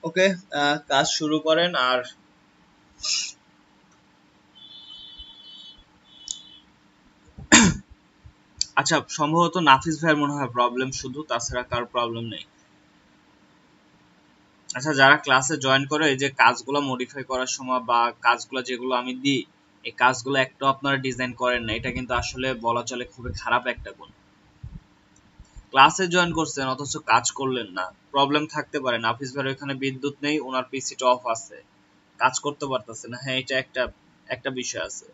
ওকে, কাজ শুরু করেন। আর আচ্ছা, সম্ভবত নাফিস ভাইয়ের মনে হয় প্রবলেম শুধু, তাছাড়া কার প্রবলেম নেই। আচ্ছা, যারা ক্লাসে জয়েন করে এই যে কাজগুলো মডিফাই করার সময় বা কাজগুলো যেগুলো আমি দিই, এই কাজগুলো একটু আপনারা ডিজাইন করেন না, এটা কিন্তু আসলে বলা চলে খুবই খারাপ একটা গুণ। ক্লাসে জয়েন করছেন অথচ কাজ করলেন না, প্রবলেম থাকতে পারে। নাফিস ভাইয়ের এখানে বিদ্যুৎ নেই, ওনার পিসিটা অফ আছে, কাজ করতে পারতেছে না। হ্যাঁ, এটা একটা একটা বিষয় আছে।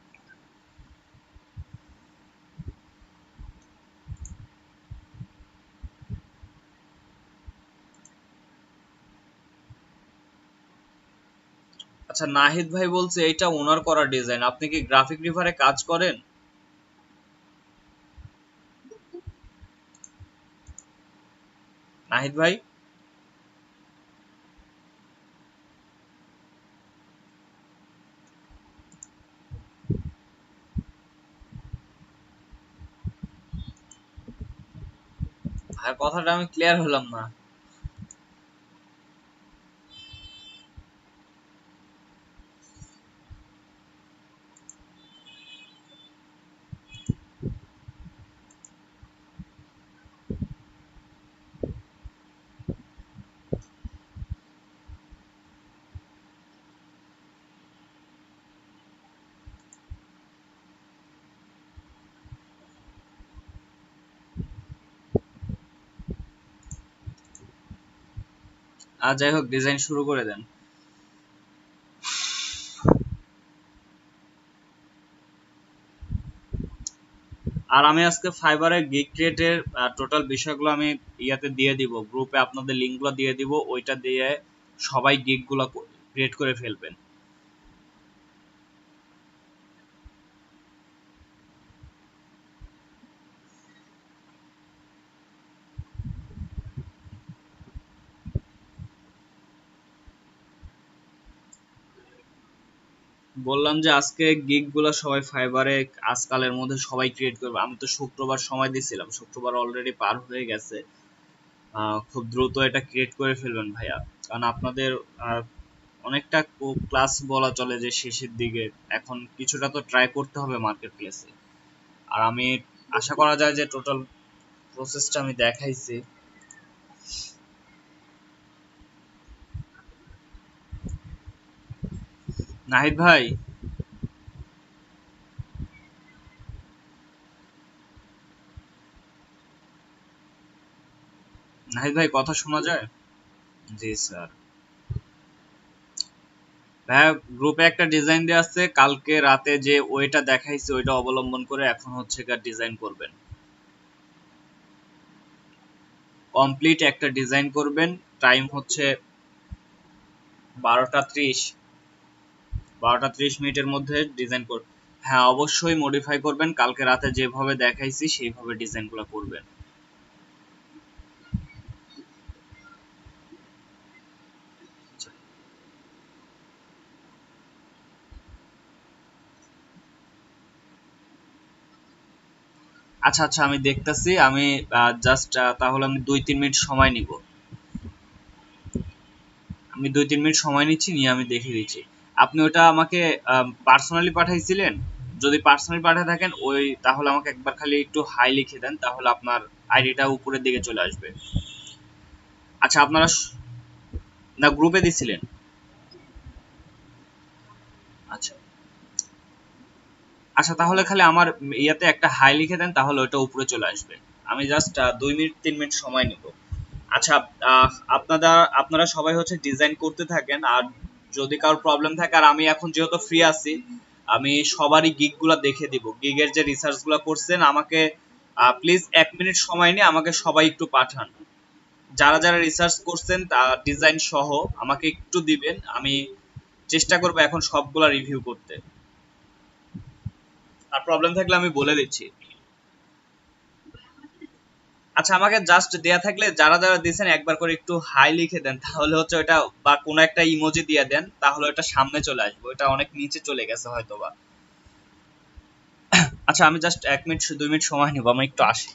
আচ্ছা, নাহিদ ভাই বলছে এটা ওনার করা ডিজাইন। আপনি কি গ্রাফিক রিভারে কাজ করেন? নাহিদ ভাই, ভাই কথাটা আমি ক্লিয়ার হলাম না। আর যাই হোক, ডিজাইন শুরু করে দেন। আর আমি আজকে ফাইবারের গিগ ক্রিয়েটের টোটাল বিষয়গুলো আমি ইয়াতে দিয়ে দিব, গ্রুপে আপনাদের লিঙ্কগুলো দিয়ে দিব, ওইটা দিয়ে সবাই গিগগুলো ক্রিয়েট করে ফেলবেন। বললাম যে আজকে গিগগুলো সবাই ফাইবারে আজকালের মধ্যে সবাই ক্রিয়েট করবে। আমি তো শুক্রবার সময় দিয়েছিলাম, শুক্রবার অলরেডি পার হয়ে গেছে। খুব দ্রুত এটা ক্রিয়েট করে ফেলবেন ভাইয়া, কারণ আপনাদের আহ, অনেকটা ক্লাস বলা চলে যে শেষের দিকে। এখন কিছুটা তো ট্রাই করতে হবে মার্কেট প্লেসে। আর আমি আশা করা যায় যে টোটাল প্রসেসটা আমি দেখাইছি। নাহিদ ভাই, নাহিদ ভাই কথা শোনা যায়? জি স্যার। ভাইয়া, গ্রুপে একটা ডিজাইন দেওয়া আছে, কালকে রাতে যে ওইটা দেখাইছি ওইটা অবলম্বন করে এখন হচ্ছে ডিজাইন করবেন। কমপ্লিট একটা ডিজাইন করবেন। টাইম হচ্ছে 12টা 30। 12টা 30 মিনিটের মধ্যে ডিজাইন কর। হ্যাঁ, অবশ্যই মডিফাই করবেন, কালকে রাতে যেভাবে দেখাইছি সেইভাবে ডিজাইনগুলো করবেন। আচ্ছা আচ্ছা, আমি দেখতেছি। আমি জাস্ট তাহলে আমি 2-3 মিনিট সময় নিব। আমি 2-3 মিনিট সময় নিচ্ছি, নিয়ে আমি দেখে দিচ্ছি। আপনি ওটা আমাকে পার্সোনালি পাঠাইছিলেন? যদি পার্সোনালি পাঠিয়ে থাকেন ওই, তাহলে আমাকে একবার খালি একটু হাই লিখে দেন, তাহলে আপনার আইডিটা উপরের দিকে চলে আসবে। আচ্ছা, আপনারা না গ্রুপে দিছিলেন? আচ্ছা আচ্ছা, তাহলে খালি আমার ইয়াতে একটা হাই লিখে দেন, তাহলে ওটা উপরে চলে আসবে। আমি জাস্ট 2-3 মিনিট সময় নিব। আচ্ছা, আপনারা আপনারা সবাই হচ্ছে ডিজাইন করতে থাকেন। আর যদি কারোর প্রবলেম থাকে, আর আমি এখন যেহেতু ফ্রি আছি, আমি সবারই গিগ গুলা দেখে দিব। গিগের যে রিসার্চ গুলা করছেন আমাকে প্লিজ 1 মিনিট সময় নিয়ে আমাকে সবাই একটু পাঠান। যারা যারা রিসার্চ করছেন ডিজাইন সহ আমাকে একটু দিবেন। আমি চেষ্টা করবো এখন সবগুলা রিভিউ করতে। আর প্রবলেম থাকলে আমি বলে দিচ্ছি। আচ্ছা, আমাকে জাস্ট দেয়া থাকলে যারা যারা দিয়েছেন একবার করে একটু হাই লিখে দেন, তাহলে হচ্ছে ওটা, বা কোনো একটা ইমোজি দিয়ে দেন, তাহলে ওটা সামনে চলে আসবে। ওটা অনেক নিচে চলে গেছে হয়তো বা। আচ্ছা, আমি জাস্ট 1-2 মিনিট সময় নিব, আমি একটু আসি।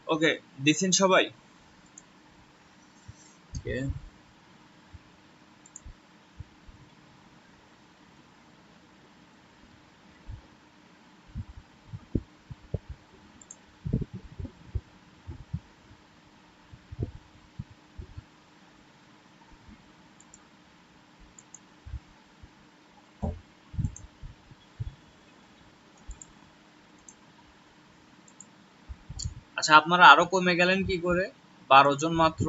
ওকে, দিছেন সবাই? ওকে। আচ্ছা, আপনারা আরো কমে গেলেন কি করে? 12 জন মাত্র।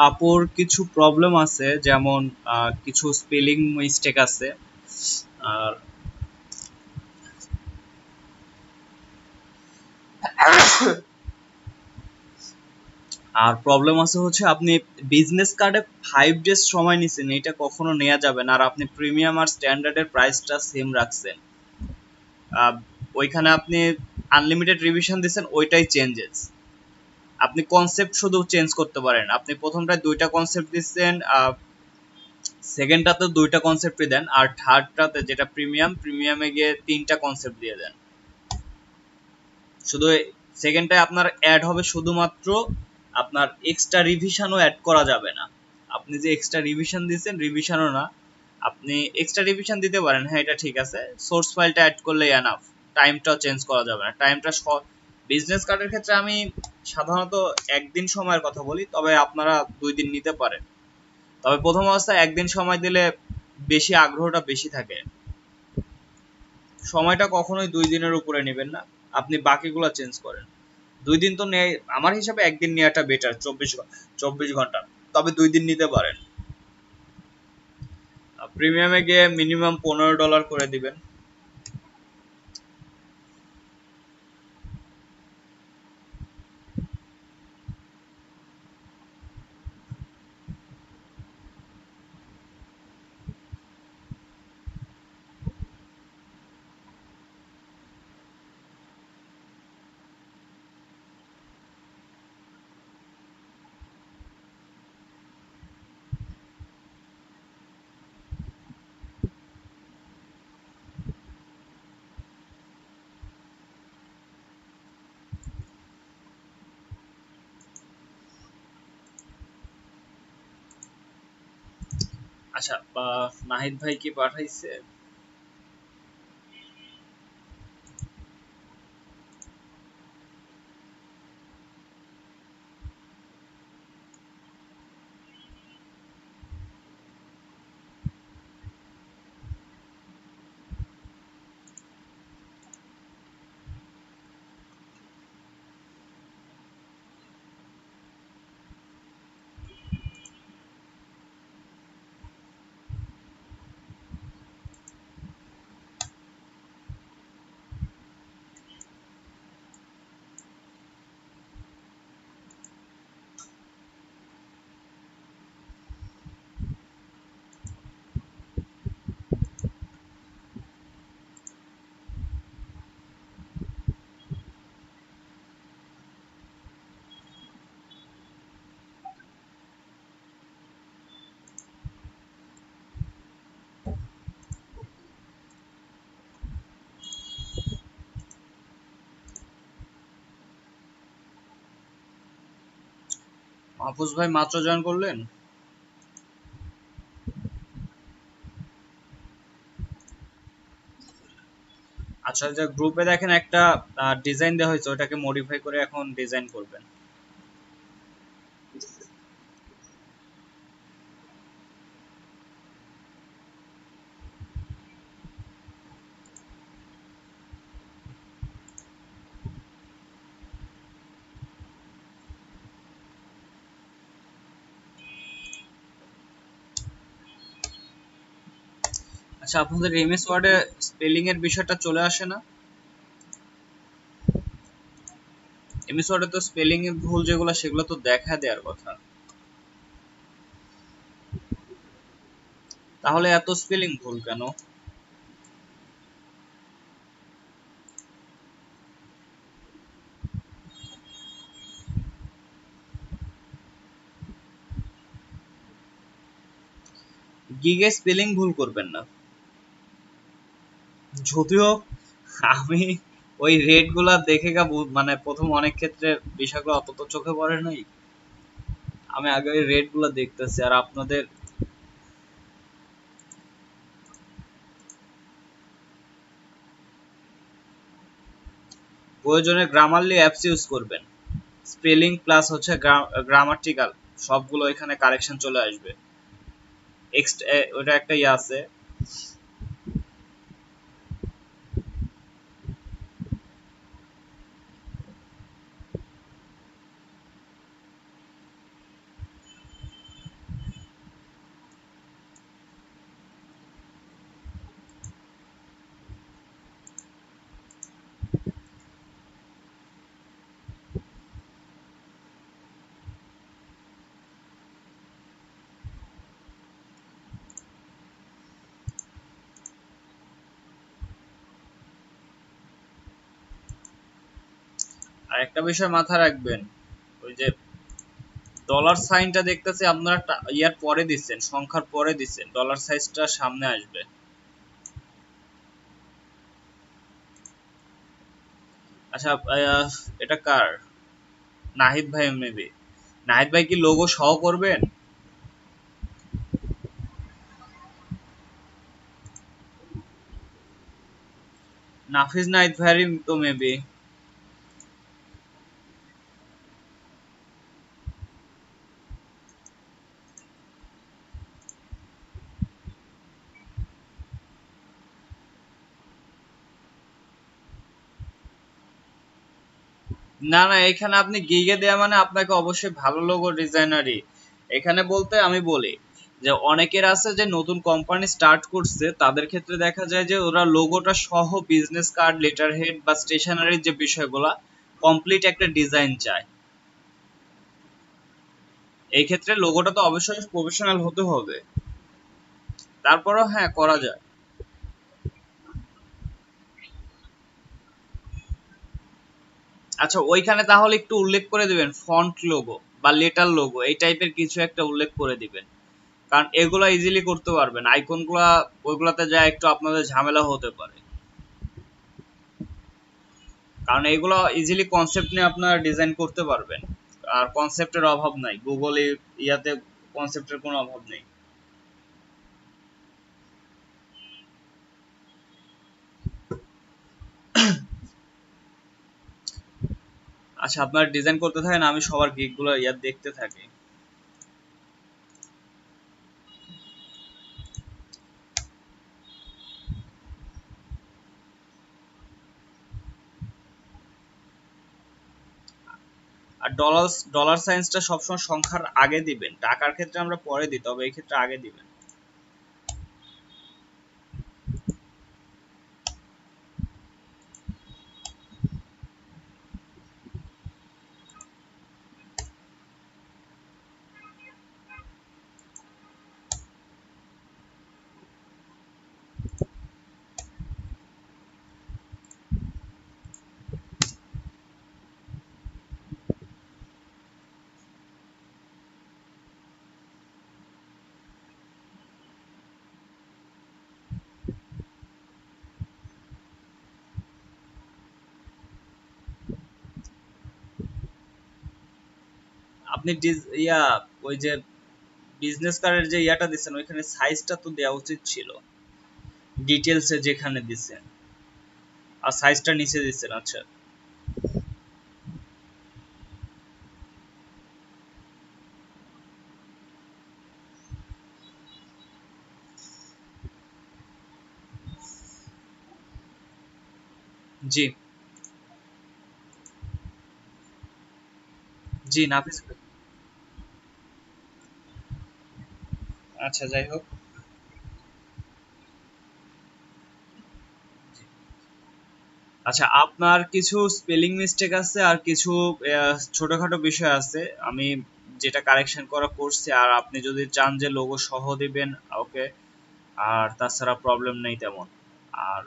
আপুর কিছু প্রবলেম আছে, যেমন কিছু স্পেলিং মিস্টেক আছে। আর আর প্রবলেম আছে হচ্ছে, আপনি বিজনেস কার্ডে 5 ডেজ সময় নিছেন, এটা কখনো নেওয়া যাবে না। আর আপনি প্রিমিয়াম আর স্ট্যান্ডার্ডের প্রাইসটা সেম রাখছেন। আহ, ওইখানে আপনি আনলিমিটেড রিভিশন দিচ্ছেন, ওইটাই চেঞ্জেস। আপনি কনসেপ্ট শুধু চেঞ্জ করতে পারেন। আপনি প্রথমটায় 2টা কনসেপ্ট দিচ্ছেন, সেকেন্ডটাতে 2টা কনসেপ্টই দেন, আর থার্ডটাতে যেটা প্রিমিয়ামে গিয়ে 3টা কনসেপ্ট দিয়ে দেন। শুধু সেকেন্ডটায় আপনার অ্যাড হবে শুধুমাত্র, আপনার এক্সট্রা রিভিশনও অ্যাড করা যাবে না। আপনি যে এক্সট্রা রিভিশন দিচ্ছেন, রিভিশনও না, আপনি এক্সট্রা রিভিশন দিতে পারেন, হ্যাঁ এটা ঠিক আছে, সোর্স ফাইলটা অ্যাড করলেই এনাফ। টাইমটাও চেঞ্জ করা যাবে না। টাইমটা বিজনেস কার্ডের ক্ষেত্রে আমি সাধারণত একদিন সময়ের কথা বলি, তবে আপনারা 2 দিন নিতে পারেন। তবে প্রথম অবস্থায় একদিন সময় দিলে বেশি আগ্রহটা বেশি থাকে। সময়টা কখনোই 2 দিনের উপরে নেবেন না, আপনি বাকিগুলো চেঞ্জ করেন। 2 দিন তো নেই, আমার হিসাবে একদিন নেওয়াটা বেটার, 24 ঘন্টা। তবে 2 দিন নিতে পারেন। প্রিমিয়ামে গিয়ে মিনিমাম $15 করে দিবেন। আচ্ছা, নাহিদ ভাই কি পাঠাইছে? মাহফুজ ভাই মাত্র জয়েন করলেন? আচ্ছা, যে গ্রুপে দেখেন একটা ডিজাইন দেওয়া হয়েছে, ওটাকে মডিফাই করে এখন ডিজাইন করবেন। আচ্ছা, আপনাদের এমএস ওয়ার্ডে স্পেলিং এর বিষয়টা চলে আসে না? এমএস ওয়ার্ডে তো স্পেলিং এর ভুল যেগুলো, সেগুলো তো দেখা দেওয়ার কথা। তাহলে এত স্পেলিং ভুল কেন? গিগে স্পেলিং ভুল করবেন না। যদিও আমি ওই রেট গুলা দেখে মানে প্রথম অনেক ক্ষেত্রে বিষয়গুলো অত তো চোখে পড়ে নাই। আমি আগে ওই রেট গুলা দেখতেছি, আর আপনাদের প্রয়োজনে গ্রামারলি অ্যাপস ইউজ করবেন। স্পেলিং প্লাস হচ্ছে গ্রামাটিক্যাল, সবগুলো এখানে কারেকশন চলে আসবে। ওটা একটা ইয়ে আছে। আর একটা বিষয় মাথায় রাখবেন, ওই যে ডলার সাইনটা দেখতেছি আপনারা ইয়ার পরে দিচ্ছেন, সংখ্যার পরে দিচ্ছেন, ডলার সাইজটা সামনে আসবে। আচ্ছা, এটা কার? নাহিদ ভাই মেবি। নাহিদ ভাই কি লোগো সহ করবেন? নাফিজ নাহিদ ভাইয়েরই তো মেবি। না না, এখানে আপনি গিগে দেয়া মানে আপনাকে অবশ্যই ভালো লোগো ডিজাইনারই এখানে বলতে আমি বলি যে অনেকের আছে যে নতুন কোম্পানি স্টার্ট করছে, তাদের ক্ষেত্রে দেখা যায় যে ওরা লোগোটা সহ বিজনেস কার্ড, লেটার হেড বা স্টেশনারির যে বিষয়গুলা কমপ্লিট একটা ডিজাইন চায়। এই ক্ষেত্রে লোগোটা তো অবশ্যই প্রফেশনাল হতে হবে। তারপরেও হ্যাঁ, করা যায়। আচ্ছা, ওইখানে তাহলে একটু উল্লেখ করে দিবেন ফন্ট লোগো বা লেটার লোগো, এই টাইপের কিছু একটা উল্লেখ করে দিবেন। কারণ এগুলা ইজিলি করতে পারবেন, আইকনগুলা ওইগুলাতে যা একটু আপনাদের ঝামেলা হতে পারে। কারণ এগুলো ইজিলি কনসেপ্ট নিয়ে আপনারা ডিজাইন করতে পারবেন। আর কনসেপ্টের অভাব নাই গুগলে, ইয়াতে কনসেপ্টের কোনো অভাব নেই। আচ্ছা, আপনারা ডিজাইন করতে থাকেন, আমি সবার গিগগুলো ইয়ার দেখতে থাকি। আর ডলার ডলার সাইন্সটা সবসময় সংখ্যার আগে দিবেন, টাকার ক্ষেত্রে আমরা পরে দিই, তবে এই ক্ষেত্রে আগে দিবেন। আপনি ইয়া ওই যে বিজনেস কার্ডের যে ইয়াটা দিচ্ছেন ওইখানে সাইজটা তো দেওয়া উচিত ছিল, ডিটেলসে যেখানে দিচ্ছেন, আর সাইজটা নিচে দিচ্ছেন। আচ্ছা। জি। জি নাফিস ভাই। আচ্ছা, যাই হোক। আচ্ছা, আপনার কিছু স্পেলিং মিস্টেক আছে আর কিছু ছোটখাটো বিষয় আছে, আমি যেটা কারেকশন করা করছি। আর আপনি যদি চান যে লোগো সহ দিবেন, ওকে। আর তাছাড়া প্রবলেম নেই তেমন। আর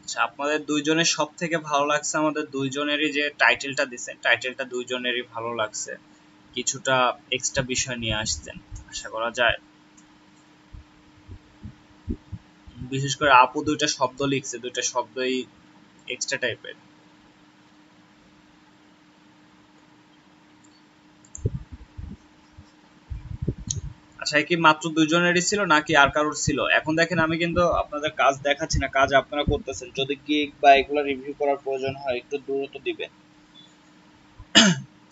আচ্ছা, আপনাদের দুইজনের সব থেকে ভালো লাগছে আমাদের দুইজনেরই যে টাইটেলটা দিচ্ছেন, টাইটেলটা দুইজনেরই ভালো লাগছে। কিছুটা এক্সট্রা বিষয় নিয়ে আসছেন, আশা করা যায়। বিশেষ করে আপু দুইটা শব্দ লিখছে, দুইটা শব্দই এক্সট্রা টাইপের। আচ্ছা, কি মাত্র দুইজনেরই ছিল নাকি আর কারোর ছিল? এখন দেখেন আমি কিন্তু আপনাদের কাজ দেখাচ্ছি না, কাজ আপনারা করতেছেন। যদি গিগ বা এগুলো রিভিউ করার প্রয়োজন হয় একটু দ্রুত দিবেন।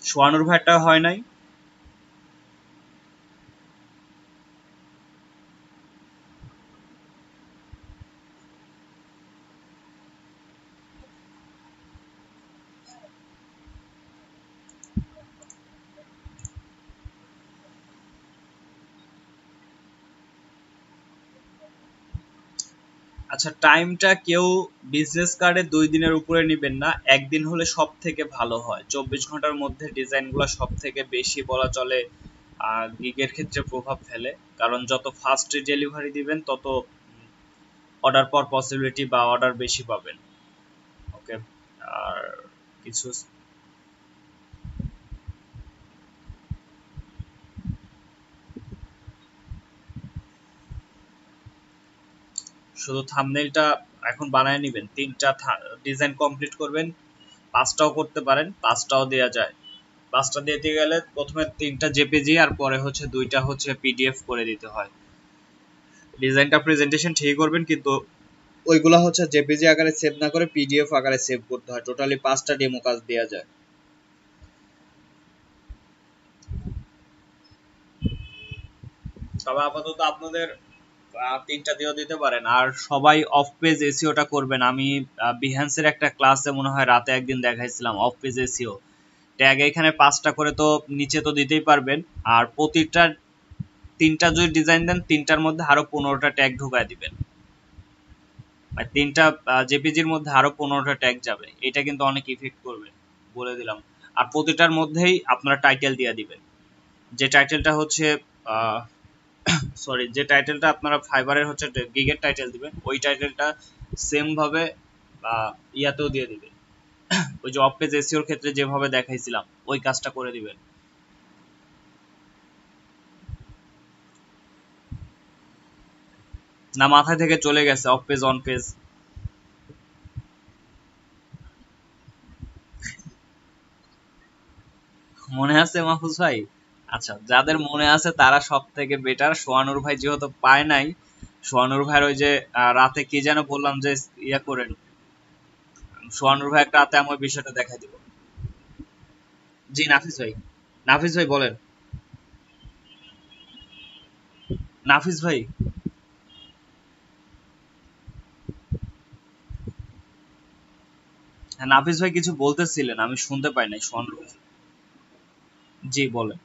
সোয়ানুর ভাইটা হয় নাই। আচ্ছা, টাইমটা কেউ বিজনেস কার্ডে 2 দিনের উপরে নেবেন না, একদিন হলে সব থেকে ভালো হয়। 24 ঘন্টার মধ্যে ডিজাইনগুলো সব থেকে বেশি বলা চলে গিগের ক্ষেত্রে প্রভাব ফেলে, কারণ যত ফাস্ট ডেলিভারি দিবেন তত অর্ডার পাওয়ার পসিবিলিটি বা অর্ডার বেশি পাবেন। ওকে। আর কিছু শুধু থাম্বনেইলটা এখন বানায় নেবেন, 3টা ডিজাইন কমপ্লিট করবেন, 5টাও করতে পারেন, 5টাও দেওয়া যায়। 5টা দিতে গেলে প্রথমে 3টা জেপিজি আর পরে হচ্ছে 2টা হচ্ছে পিডিএফ করে দিতে হয়। ডিজাইনটা প্রেজেন্টেশন ঠিক করবেন, কিন্তু ওইগুলা হচ্ছে জেপিজি আকারে সেভ না করে পিডিএফ আকারে সেভ করতে হয়। টোটালি 5টা ডেমো কাজ দেওয়া যায়। তবে আপাতত আপনাদের 3টা দিয়েও দিতে পারেন। আর সবাই অফ পেজ এসিওটা করবেন। আমি বিহ্যান্সের একটা ক্লাসে মনে হয় রাতে একদিন দেখাইছিলাম অফ পেজ এসিও ট্যাগ, এখানে 5টা করে তো নিচে তো দিতেই পারবেন। আর প্রতিটা 3টা যদি ডিজাইন দেন 3টার মধ্যে আরো 15টা ট্যাগ ঢুকায় দিবেন, মানে 3টা জেপিজির মধ্যে আরো 15টা ট্যাগ যাবে। এটা কিন্তু অনেক ইফেক্ট করবে, বলে দিলাম। আর প্রতিটার মধ্যেই আপনারা টাইটেল দিয়ে দিবেন। যে টাইটেলটা হচ্ছে সরি, যে টাইটেলটা আপনারা ফাইবারের হচ্ছে গিগের টাইটেল দিবেন, ওই টাইটেলটা সেম ভাবে ইয়াতেও দিয়ে দিবেন। ওই যে অফ পেজ এসইওর ক্ষেত্রে যেভাবে দেখাইছিলাম ওই কাজটা করে দিবেন। না, মাথা থেকে চলে গেছে অফ পেজ অন পেজ। মনে আছে মাহফুজ ভাই? আচ্ছা, যাদের মনে আছে তারা সব থেকে বেটার। সোহানুর ভাই যেহেতু পায় নাই, সোহানুর ভাইয়ের ওই যে রাতে কি যেন বললাম যে ইয়া করেন, সোহানুর ভাই একটা রাতে আমার বিষয়টা দেখা দিব। জি নাফিস ভাই, নাফিস ভাই বলেন। নাফিস ভাই, হ্যাঁ নাফিস ভাই কিছু বলতেছিলেন, আমি শুনতে পাই নাই। সোহানুর ভাই, জি বলেন।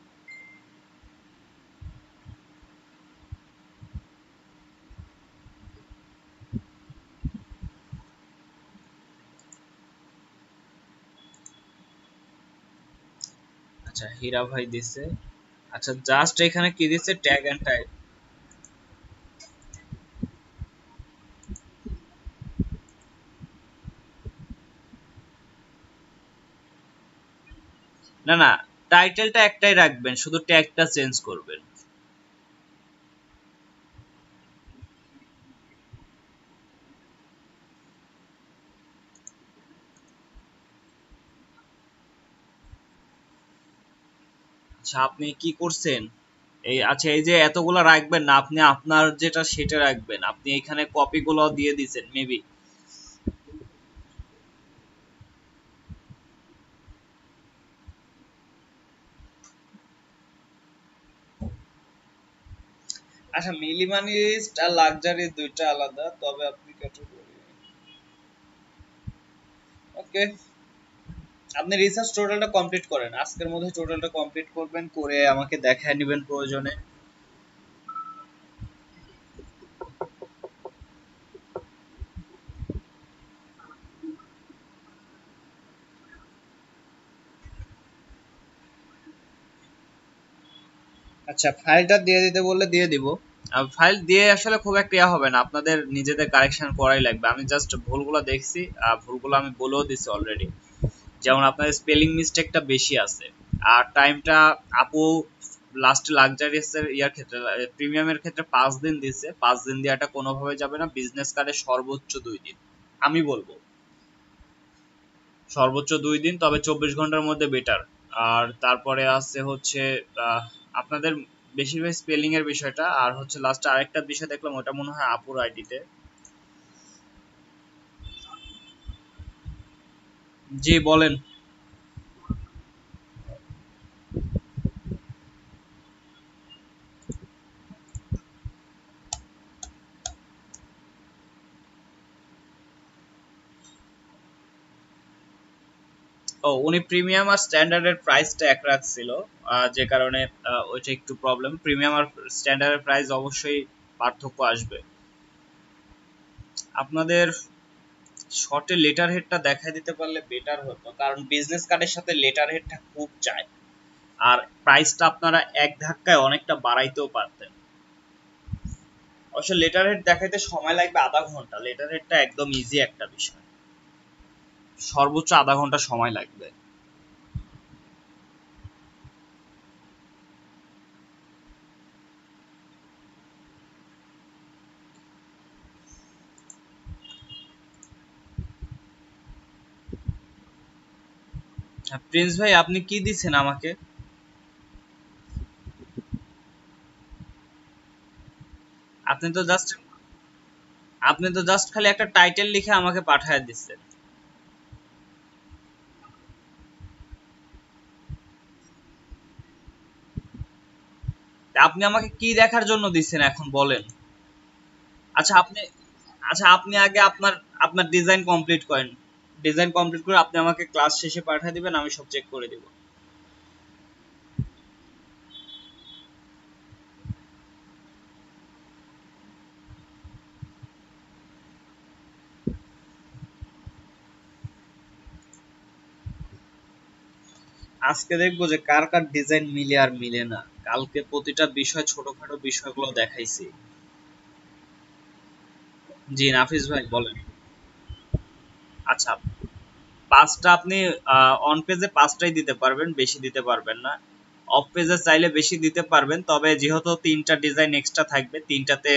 আচ্ছা, হীরা ভাই দিছে। আচ্ছা, জাস্ট এখানে কি দিছে, ট্যাগ এন্ড টাইপ। না না, টাইটেলটা একটাই রাখবেন, শুধু ট্যাগটা চেঞ্জ করবেন। আচ্ছা, আপনি কি করছেন? এই আচ্ছা, এই যে এতগুলা রাখবেন না, আপনি আপনার যেটা সেটা রাখবেন। আপনি এখানে কপি গুলো দিয়ে দিছেন মেবি। আচ্ছা, মিনিমালিস্ট আর লাক্সারি দুইটা আলাদা, তবে আপনি ক্যাটাগরি ওকে। আপনি রিসার্চ টোটালটা কমপ্লিট করেন, আজকের মধ্যে টোটালটা কমপ্লিট করবেন, করে আমাকে দেখায় নেবেন প্রয়োজনে। আচ্ছা, ফাইলটা দিয়ে দিতে বললে দিয়ে দিব। ফাইল দিয়ে আসলে খুব একটা ইয়া হবে না, আপনাদের নিজেদের কারেকশন করাই লাগবে। আমি জাস্ট ভুলগুলো দেখছি, ভুলগুলো আমি বলেও দিছি অলরেডি। যেমন আপনার স্পেলিং মিস্টেকটা বেশি আছে। আর টাইমটা আপু লাস্ট লাক্সারিয়াস এর ইয়ার ক্ষেত্রে, প্রিমিয়ামের ক্ষেত্রে 5 দিন দিছে। 5 দিন দেওয়াটা কোনোভাবে যাবে না, বিজনেস কার্ডে সর্বোচ্চ 2 দিন আমি বলবো, সর্বোচ্চ 2 দিন, তবে 24 ঘন্টার মধ্যে বেটার। আর তারপরে আছে হচ্ছে আপনাদের বেশিরভাগ স্পেলিং এর বিষয়টা, আর হচ্ছে লাস্টে আরেকটা বিষয় দেখলাম, ওটা মনে হয় আপুর আইডিতে। জি বলেন। ও, উনি প্রিমিয়াম আর স্ট্যান্ডার্ডের প্রাইসটা এক রাখছিল, যে কারণে ওইটা একটু প্রবলেম। প্রিমিয়াম আর স্ট্যান্ডার্ডের প্রাইস অবশ্যই পার্থক্য আসবে। আপনাদের শর্টে লেটার হেডটা দেখা দিতে পারলে বেটার হতো, কারণ বিজনেস কার্ডের সাথে লেটার হেডটা খুব চাই। আর প্রাইসটা আপনারা এক ধাক্কায় অনেকটা বাড়াইতেও পারতেন। অবশ্য লেটার হেড দেখাইতে সময় লাগবে আধা ঘন্টা, লেটার হেডটা একদম ইজি একটা বিষয়, সর্বোচ্চ আধা ঘন্টা সময় লাগবে। প্রিন্স ভাই, আপনি কি দিচ্ছেন আমাকে? আপনি তো জাস্ট আপনি তো জাস্ট খালি একটা টাইটেল লিখে আমাকে পাঠিয়ে দিচ্ছেন। আপনি আমাকে কি দেখার জন্য দিচ্ছেন এখন বলেন? আচ্ছা আপনি আচ্ছা আপনি আগে আপনার আপনার ডিজাইন কমপ্লিট করেন। ডিজাইন কমপ্লিট করে আপনি আমাকে ক্লাস শেষে পাঠিয়ে দিবেন, আমি সব চেক করে দিব। আজকে দেখবো যে কার কার ডিজাইন মিলে আর মিলে না। কালকে প্রতিটা বিষয়, ছোটখাটো বিষয়গুলো দেখাইছি। জি নাফিস ভাই বলেন। আচ্ছা, পাঁচটা আপনি অন পেজে পাঁচটাই দিতে পারবেন, বেশি দিতে পারবেন না। অফ পেজে চাইলে বেশি দিতে পারবেন, তবে যেহেতু তিনটা ডিজাইন এক্সট্রা থাকবে, তিনটাতে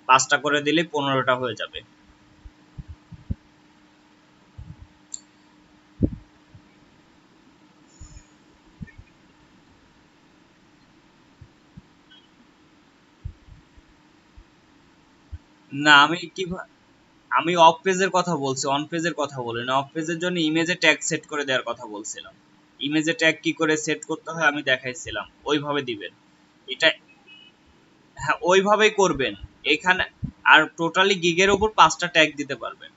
পাঁচটা করে দিলে 15টা হয়ে যাবে। না, আমি অফ পেজের কথা বলছি, অন পেজের কথা বলি না। অফ পেজের জন্য ইমেজে ট্যাগ সেট করে দেওয়ার কথা বলছিলাম। ইমেজে ট্যাগ কি করে সেট করতে হয় আমি দেখাইছিলাম, ওইভাবে দিবেন। এটা, হ্যাঁ ওইভাবেই করবেন এখানে। আর টোটালি গিগের উপর পাঁচটা ট্যাগ দিতে পারবেন।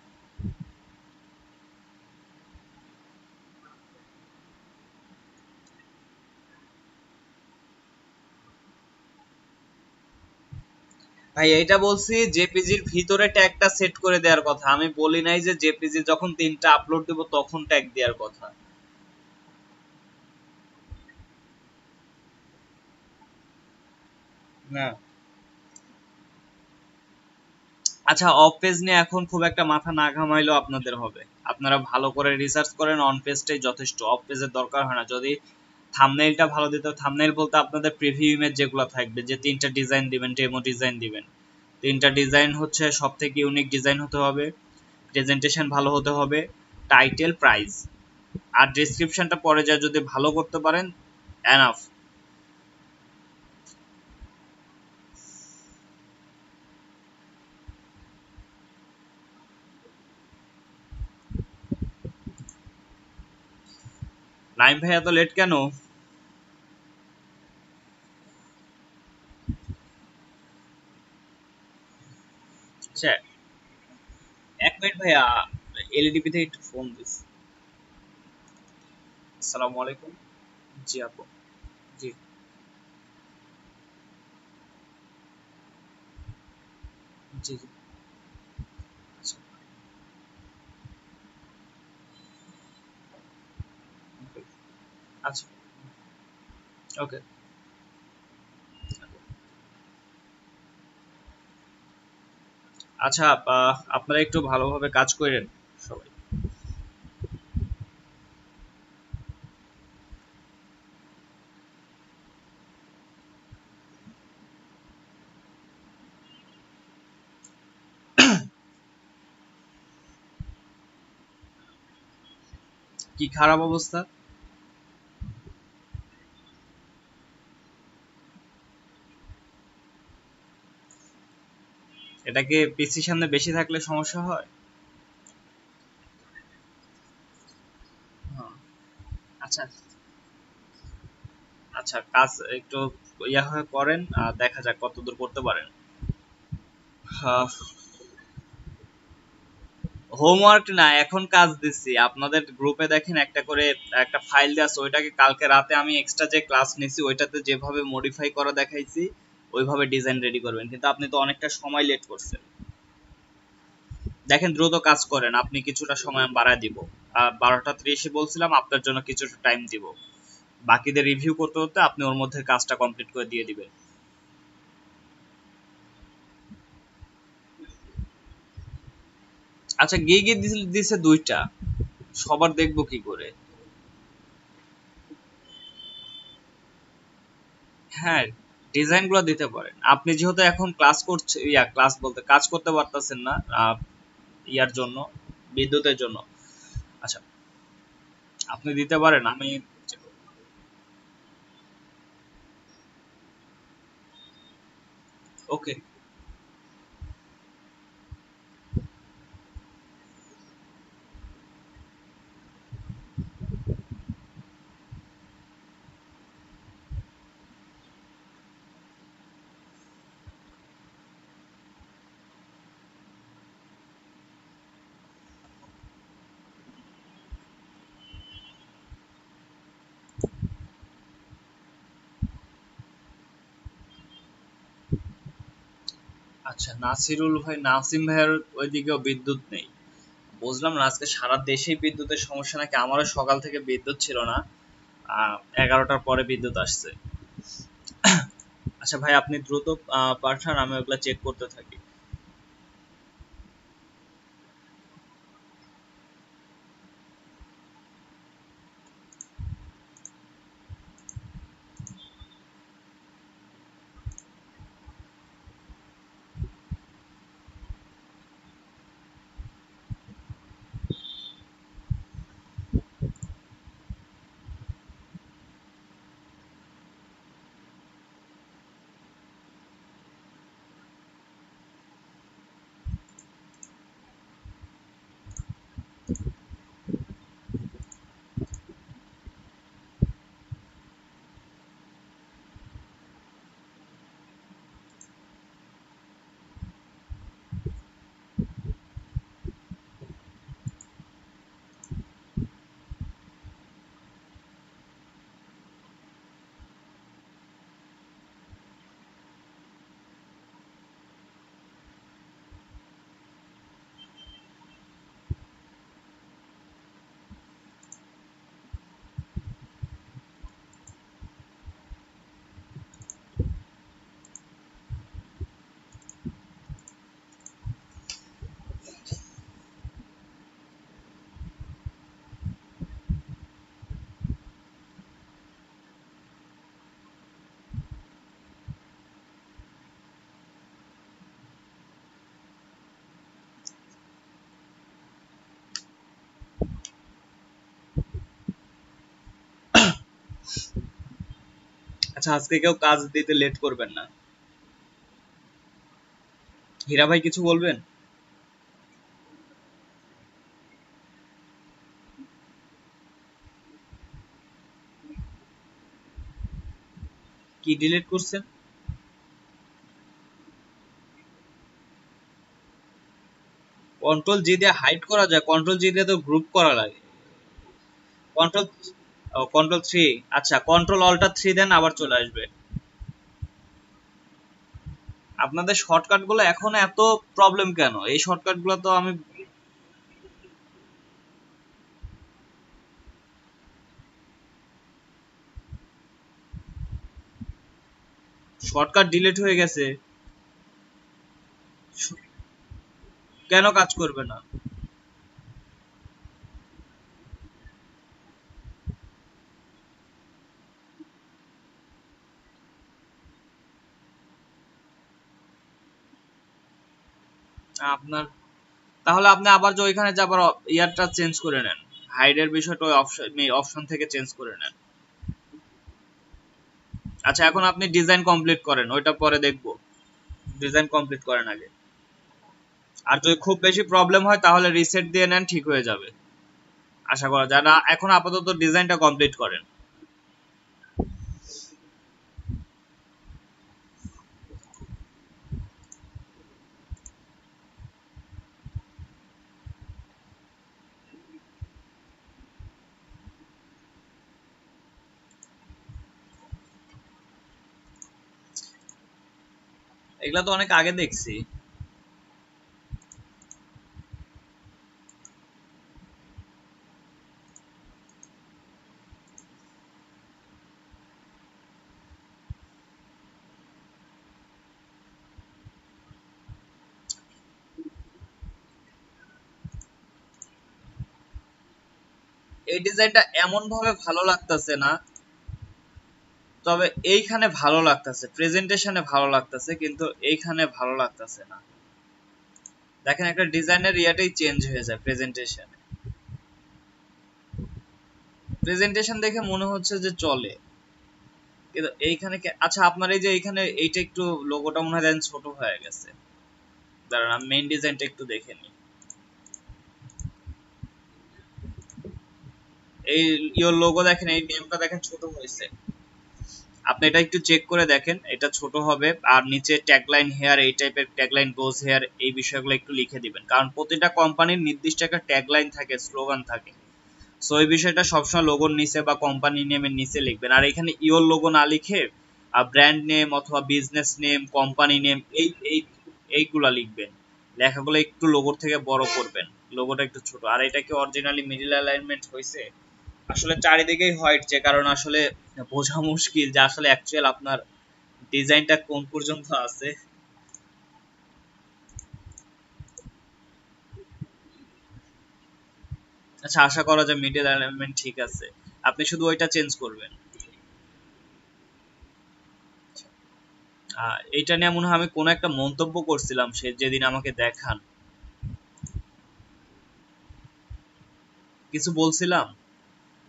ভাই এইটা বলছি জেপিজির ভিতরে ট্যাগটা সেট করে দেওয়ার কথা, আমি বলি নাই যে জেপিজি যখন তিনটা আপলোড দেব তখন ট্যাগ দেওয়ার কথা। না, আচ্ছা অফ পেজ নিয়ে এখন খুব একটা মাথা না ঘামাইলেও আপনাদের হবে। আপনারা ভালো করে রিসার্চ করেন, অন পেজটাই যথেষ্ট, অফ পেজের দরকার হয় না। যদি থাম্বনেইলটা ভালো দিতে, থাম্বনেইল বলতে আপনাদের প্রিভিউ ইমেজ যেগুলো থাকবে, যে তিনটা ডিজাইন দিবেন, ডেমো ডিজাইন দিবেন, তিনটা ডিজাইন হচ্ছে সব থেকে ইউনিক ডিজাইন হতে হবে, প্রেজেন্টেশন ভালো হতে হবে, টাইটেল, প্রাইস, আর ডেসক্রিপশনটা পরে যা যদি ভালো করতে পারেন, এনাফ। নাইম ভাই এত লেট কেন? আচ্ছা, 1 মিনিট ভাইয়া, এলডিপি থেকে একটু ফোন দিস। আসসালামু আলাইকুম। জি আপু। জি। জি জি। আচ্ছা। okay, আচ্ছা। ওকে। আচ্ছা, আপনারা একটু ভালোভাবে কাজ করেন সবাই। কি খারাপ অবস্থা? এটাকে পিসির সামনে বেশি থাকলে সমস্যা হয়? হ্যাঁ। আচ্ছা। আচ্ছা, কাজ একটু ইয়া হয়ে করেন, দেখা যাক কতদূর করতে পারেন। হোমওয়ার্ক না, এখন কাজ দিচ্ছি। আপনাদের গ্রুপে দেখেন একটা করে একটা ফাইল দেওয়া আছে, ওইটাকে কালকে রাতে আমি এক্সট্রা যে ক্লাস নিছি ওইটাতে যেভাবে মডিফাই করা দেখাইছি ওইভাবে ডিজাইন রেডি করবেন, কিন্তু আপনি তো অনেকটা সময় লেট করছেন। দেখেন দ্রুত কাজ করেন, আপনি কিছুটা সময় আমি বাড়ায় দিব। 12টা 30 বলছিলাম, আপনার জন্য কিছুটা টাইম দিব। বাকিদের রিভিউ করতে করতে আপনি ওর মধ্যে কাজটা কমপ্লিট করে দিয়ে দিবেন। আচ্ছা, গিয়ে দিছে 2টা, সবার দেখবো কি করে? হ্যাঁ, ডিজাইন গুলো দিতে পারেন। আপনি যেহেতু এখন ক্লাস করছে, ক্লাস বলতে কাজ করতে পারতেছেন না, ইয়ার জন্য, বিদ্যুতের জন্য। আচ্ছা, আপনি দিতে পারেন, আমি। ওকে। আচ্ছা, নাসিরুল ভাই, নাসিম ভাইয়ের ওইদিকেও বিদ্যুৎ নেই। বুঝলাম না, আজকে সারা দেশেই বিদ্যুতের সমস্যা নাকি? আমারও সকাল থেকে বিদ্যুৎ ছিল না, 11টার পরে বিদ্যুৎ আসছে। আচ্ছা ভাই, আপনি দ্রুত পাঠান, আমি ওগুলা চেক করতে থাকি। আচ্ছা, আজকে কেউ কাজ দিতে লেট করবেন না। হীরা ভাই কিছু বলবেন? কি ডিলিট করছেন? কন্ট্রোল জি দিয়ে হাইড করা যায়, কন্ট্রোল জি দিয়ে তো গ্রুপ করা লাগে। Control, control 3। আচ্ছা, কন্ট্রোল অল্টার 3 দেন, আবার চলে আসবে। আপনাদের শর্টকাট গুলো এখন এত প্রবলেম কেন? এই শর্টকাট গুলো তো আমি, শর্টকাট ডিলিট হয়ে গেছে। শ- কেন কাজ করবে না? আপনার, তাহলে আপনি আবার যে ওইখানে যে আবার ইয়ারটা চেঞ্জ করে নেন, হাইডের বিষয়টা ওই অপশন অপশন থেকে চেঞ্জ করে নেন। আচ্ছা, এখন আপনি ডিজাইন কমপ্লিট করেন, ওইটা পরে দেখবো। ডিজাইন কমপ্লিট করেন আগে। আর যদি খুব বেশি প্রবলেম হয় তাহলে রিসেট দিয়ে নেন, ঠিক হয়ে যাবে আশা করা যায়। না, এখন আপাতত ডিজাইনটা কমপ্লিট করেন। এগুলা তো অনেক আগে দেখছি। এই ডিজাইনটা এমন ভাবে ভালো লাগতেছে না, তবে এইখানে ভালো লাগতেছে, প্রেজেন্টেশনে ভালো লাগতেছে, কিন্তু এইখানে ভালো লাগতেছে না। দেখেন একটা ডিজাইনের ইয়াটাই চেঞ্জ হয়ে যায় প্রেজেন্টেশনে। প্রেজেন্টেশন দেখে মনে হচ্ছে যে চলে, কিন্তু এইখানে আচ্ছা আপনার এই যে এইখানে এইটা একটু লোগোটা মনে হয় ছোট হয়ে গেছে। দাঁড়ান আমি মেইন ডিজাইনটা একটু দেখে নিই। এই ইওর লোগো দেখেন, এই নেমটা দেখেন ছোট হয়েছে। আপনি এটা একটু চেক করে দেখেন, এটা ছোট হবে। আর নিচে ট্যাগলাইন হেয়ার, এই টাইপের ট্যাগলাইন গোজ হেয়ার, এই বিষয়গুলো একটু লিখে দিবেন, কারণ প্রতিটা কোম্পানির নির্দিষ্ট একটা ট্যাগলাইন থাকে, স্লোগান থাকে। সো এই বিষয়টা সবসময় লোগোর নিচে বা কোম্পানি নেমের নিচে লিখবেন। আর এখানে ইওর লোগো না লিখে ব্র্যান্ড নেম অথবা বিজনেস নেম, কোম্পানি নেম, এইগুলা লিখবেন। লেখাগুলো একটু লোগোর থেকে বড় করবেন, লোগোটা একটু ছোট। আর এটা কি অরিজিনালি মিডল অ্যালাইনমেন্ট হয়েছে? আসলে চারিদিকেই হোয়াইট, যে কারণ আসলে বোঝা মুশকিল যে আসলে অ্যাকচুয়াল আপনার ডিজাইনটা কোন পর্যন্ত আছে। আচ্ছা, আশা করা যায় মিডল অ্যালাইনমেন্ট ঠিক আছে, আপনি শুধু ওইটা চেঞ্জ করবেন। এইটা নিয়ে মনে হয় আমি কোনো একটা মন্তব্য করছিলাম সে যেদিন আমাকে দেখান, কিছু বলছিলাম।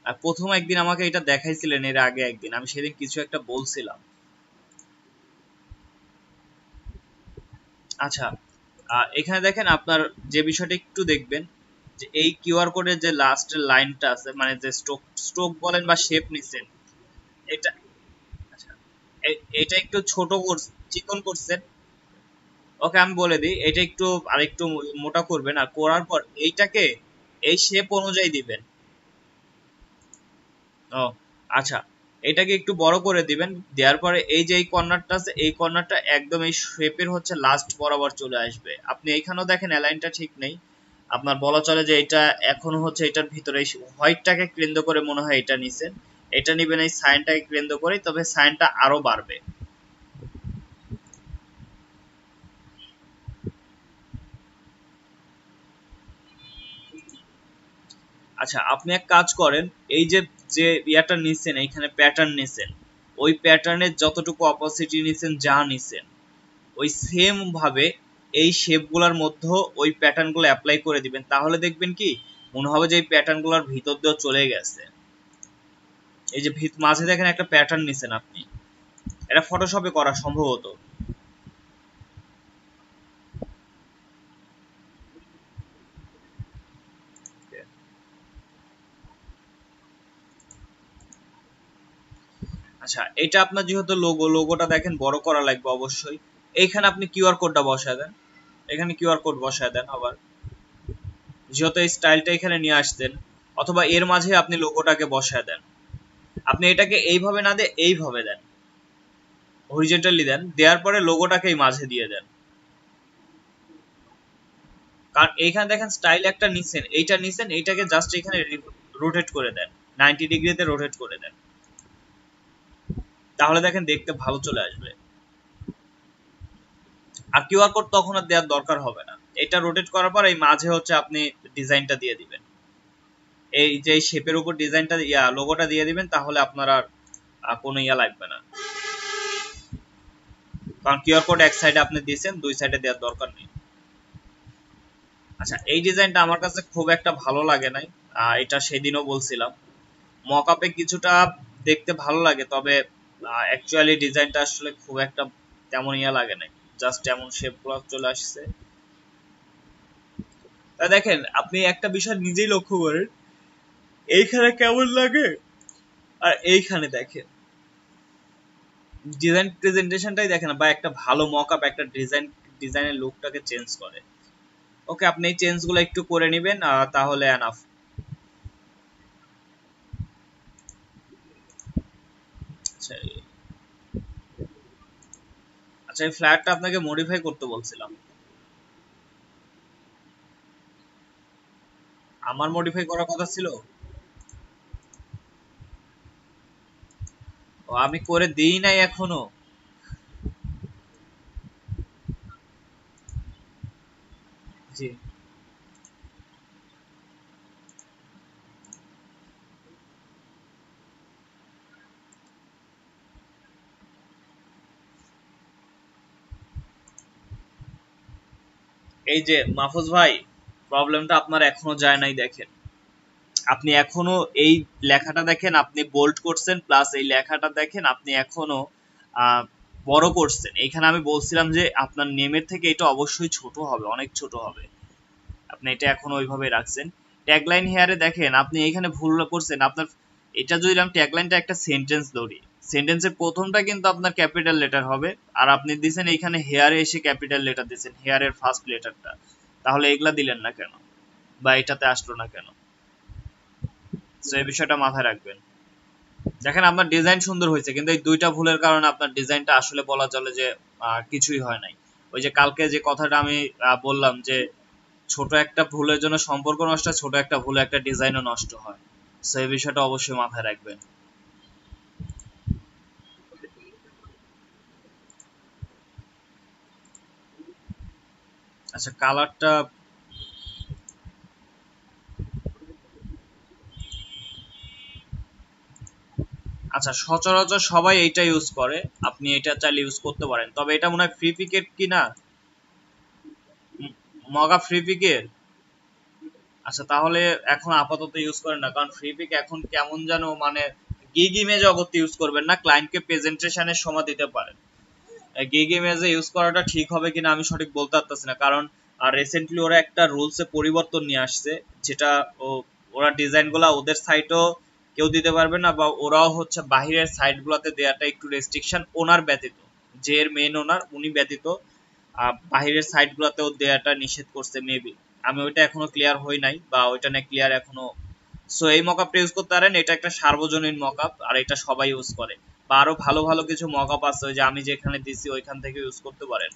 আর প্রথম একদিন আমাকে এটা দেখাইছিলেন, এর আগে একদিন আমি সেদিন কিছু একটা বলছিলাম। আচ্ছা, এখানে দেখেন আপনার যে বিষয়টা একটু দেখবেন, যে এই কিউআর কোডের যে লাস্টের লাইনটা আছে, মানে যে স্ট্রোক স্ট্রোক বলেন বা শেপ নিছেন, এটা আচ্ছা, এটা একটু ছোট চিকন করছেন। ওকে আমি বলে দিই, এটা একটু আরেকটু মোটা করবেন, আর করার পর এইটাকে এই শেপ অনুযায়ী দিবেন। ও আচ্ছা, এটাকে একটু বড় করে দিবেন। দেওয়ার পরে এই যে এই কর্নারটা আছে, এই কর্নারটা একদম এই শেপের হচ্ছে লাস্ট বরাবর চলে আসবে। আপনি এইখানেও দেখেন অ্যালাইনটা ঠিক নেই, আপনার বলা চলে যে এটা এখনো হচ্ছে এটার ভিতরে হোয়াইটটাকে কেন্দ্র করে মনে হয় এটা নিছেন। এটা নিবেন এই সাইনটাকে কেন্দ্র করে, তবে সাইনটা আরো বাড়বে। আচ্ছা, আপনি এক কাজ করেন, এই যে যে ইয়াটা নিছেন, এইখানে প্যাটার্ন নিছেন, ওই প্যাটার্নের যতটুকু অপোসিটি নিছেন, যা নিছেন, ওই সেম ভাবে এই শেপগুলোর মধ্যে ওই প্যাটার্নগুলো অ্যাপ্লাই করে দিবেন। তাহলে দেখবেন কি মনে হবে যে এই প্যাটার্নগুলোর ভিতর দিয়েও চলে গেছে। এই যে মাঝে দেখেন একটা প্যাটার্ন নিছেন আপনি, এটা ফটোশপে করা সম্ভবত। আচ্ছা, এটা আপনার যেহেতু লোগোটা দেখেন বড় করা লাগবে অবশ্যই। এইখানে আপনি কিউআর কোডটা বসায় দেন, এখানে কিউআর কোড বসায় দেন। আবার যেহেতু এই স্টাইলটা এখানে নিয়ে আসতেন, অথবা এর মাঝে আপনি লোগোটাকে বসায় দেন। আপনি এটাকে এইভাবে না দিয়ে এইভাবে দেন, হরিজন্টালি দেন, দেওয়ার পরে লোগোটাকে এই মাঝে দিয়ে দেন। কারণ এইখানে দেখেন স্টাইল একটা নিছেন, এইটা নিছেন, এইটাকে জাস্ট এখানে রোটেট করে দেন, 90 ডিগ্রিতে রোটেট করে দেন। তাহলে দেখেন দেখতে ভালো চলে আসবে। আর কিউআর কোড তখন আর দেওয়ার দরকার হবে না। এটা রোটেট করার পর এই মাঝে হচ্ছে আপনি ডিজাইনটা দিয়ে দিবেন, এই যে শেপের উপর ডিজাইনটা লোগোটা দিয়ে দিবেন, তাহলে আপনার আর কোনো ইয়া লাগবে না। কারণ কিউআর কোড এক সাইডে আপনি দিয়েছেন, দুই সাইডে দেওয়ার দরকার নেই। আচ্ছা, এই ডিজাইনটা আমার কাছে খুব একটা ভালো লাগে নাই, এটা সেদিনও বলছিলাম। মকআপে কিছুটা দেখতে ভালো লাগে, তবে অ্যাকচুয়ালি ডিজাইনটা আসলে খুব একটা তেমন ইয়া লাগে নাই, জাস্ট এমন শেপগুলো চলে আসছে। তা দেখেন আপনি একটা বিষয় নিজেই লক্ষ্য করেন, এইখানে কেমন লাগে আর এইখানে দেখেন, ডিজাইন প্রেজেন্টেশনটাই দেখেন, বা একটা ভালো মকআপ একটা ডিজাইনের লুকটাকে চেঞ্জ করে। ওকে, আপনি এই চেঞ্জগুলো একটু করে নেবেন, তাহলে এনাফ। আচ্ছা, আচ্ছা, এই ফ্ল্যাটটা আপনাকে মডিফাই করতে বলছিলাম। আমার মডিফাই করার কথা ছিল। ও, আমি করে দিই নাই এখনো। জি। এই যে মাহফুজ ভাই, প্রবলেমটা আপনার এখনো যায় নাই। দেখেন, আপনি এখনো এই লেখাটা দেখেন, আপনি বোল্ড করছেন, প্লাস এই লেখাটা দেখেন আপনি এখনো বড় করছেন। এখানে আমি বলছিলাম যে আপনার নেমের থেকে এটা অবশ্যই ছোট হবে, অনেক ছোট হবে। আপনি এটা এখনো ওইভাবে রাখছেন। ট্যাগলাইন হেয়ারে দেখেন আপনি এখানে ভুল করছেন। আপনার এটা যদি আমি ট্যাগলাইনটা একটা সেন্টেন্স ধরি, সেন্টেন্সের প্রথমটা কিন্তু আপনার ক্যাপিটাল লেটার হবে, আর আপনি দিছেন এইখানে হেয়ারে এসে ক্যাপিটাল লেটার দিছেন, হেয়ারের ফার্স্ট লেটারটা। তাহলে এগুলা দিলেন না কেন, বা এটাতে আসলো না কেন? তো এই বিষয়টা মাথায় রাখবেন। দেখেন আপনার ডিজাইন সুন্দর হয়েছে, কিন্তু এই দুইটা ভুলের কারণে আপনার ডিজাইনটা আসলে বলা চলে যে কিছুই হয় নাই। ওই যে কালকে যে কথাটা আমি বললাম যে ছোট একটা ভুলের জন্য সম্পর্ক নষ্ট হয়, ছোট একটা ভুলে একটা ডিজাইনও নষ্ট হয়। সো এই বিষয়টা অবশ্যই মাথায় রাখবেন। আচ্ছা, কালারটা, আচ্ছা সচরাচর সবাই এইটা ইউজ করে, আপনি এটা চাইলে ইউজ করতে পারেন, তবে এটা মনে হয় ফ্রি পিকের কি না, মগা ফ্রি পিকের। আচ্ছা তাহলে এখন আপাতত ইউজ করেন না, কারণ ফ্রি পিক এখন কেমন যেন মানে গিগ ইমেজ জগতে ইউজ করবেন না, ক্লায়েন্টকে প্রেজেন্টেশনের সময় দিতে পারেন। গিগ ইমেজে ইউজ করাটা ঠিক হবে কিনা আমি সঠিক বলতে পারতেছি না, কারণ আর রিসেন্টলি ওরা একটা রুলসে পরিবর্তন নিয়ে আসছে, যেটা ওরা ডিজাইনগুলো ওদের সাইটও কেউ দিতে পারবে না, বা ওরাও হচ্ছে বাহিরের সাইটগুলোতে দেওয়াটা একটু রেস্ট্রিকশন, ওনার ব্যতীত, যে এর মেন ওনার উনি ব্যতীত বাহিরের সাইটগুলোতেও দেওয়াটা নিষেধ করছে মেবি। আমি ওইটা এখনো ক্লিয়ার হই নাই, বা ওইটা নিয়ে ক্লিয়ার এখনো। সো এই মকআপটা ইউজ করতে পারেন, এটা একটা সার্বজনীন মকআপ, আর এটা সবাই ইউজ করে। বা আরো ভালো ভালো কিছু মকআপ আছে, ওই যে আমি যেখানে দিছি ওইখান থেকে ইউজ করতে পারেন।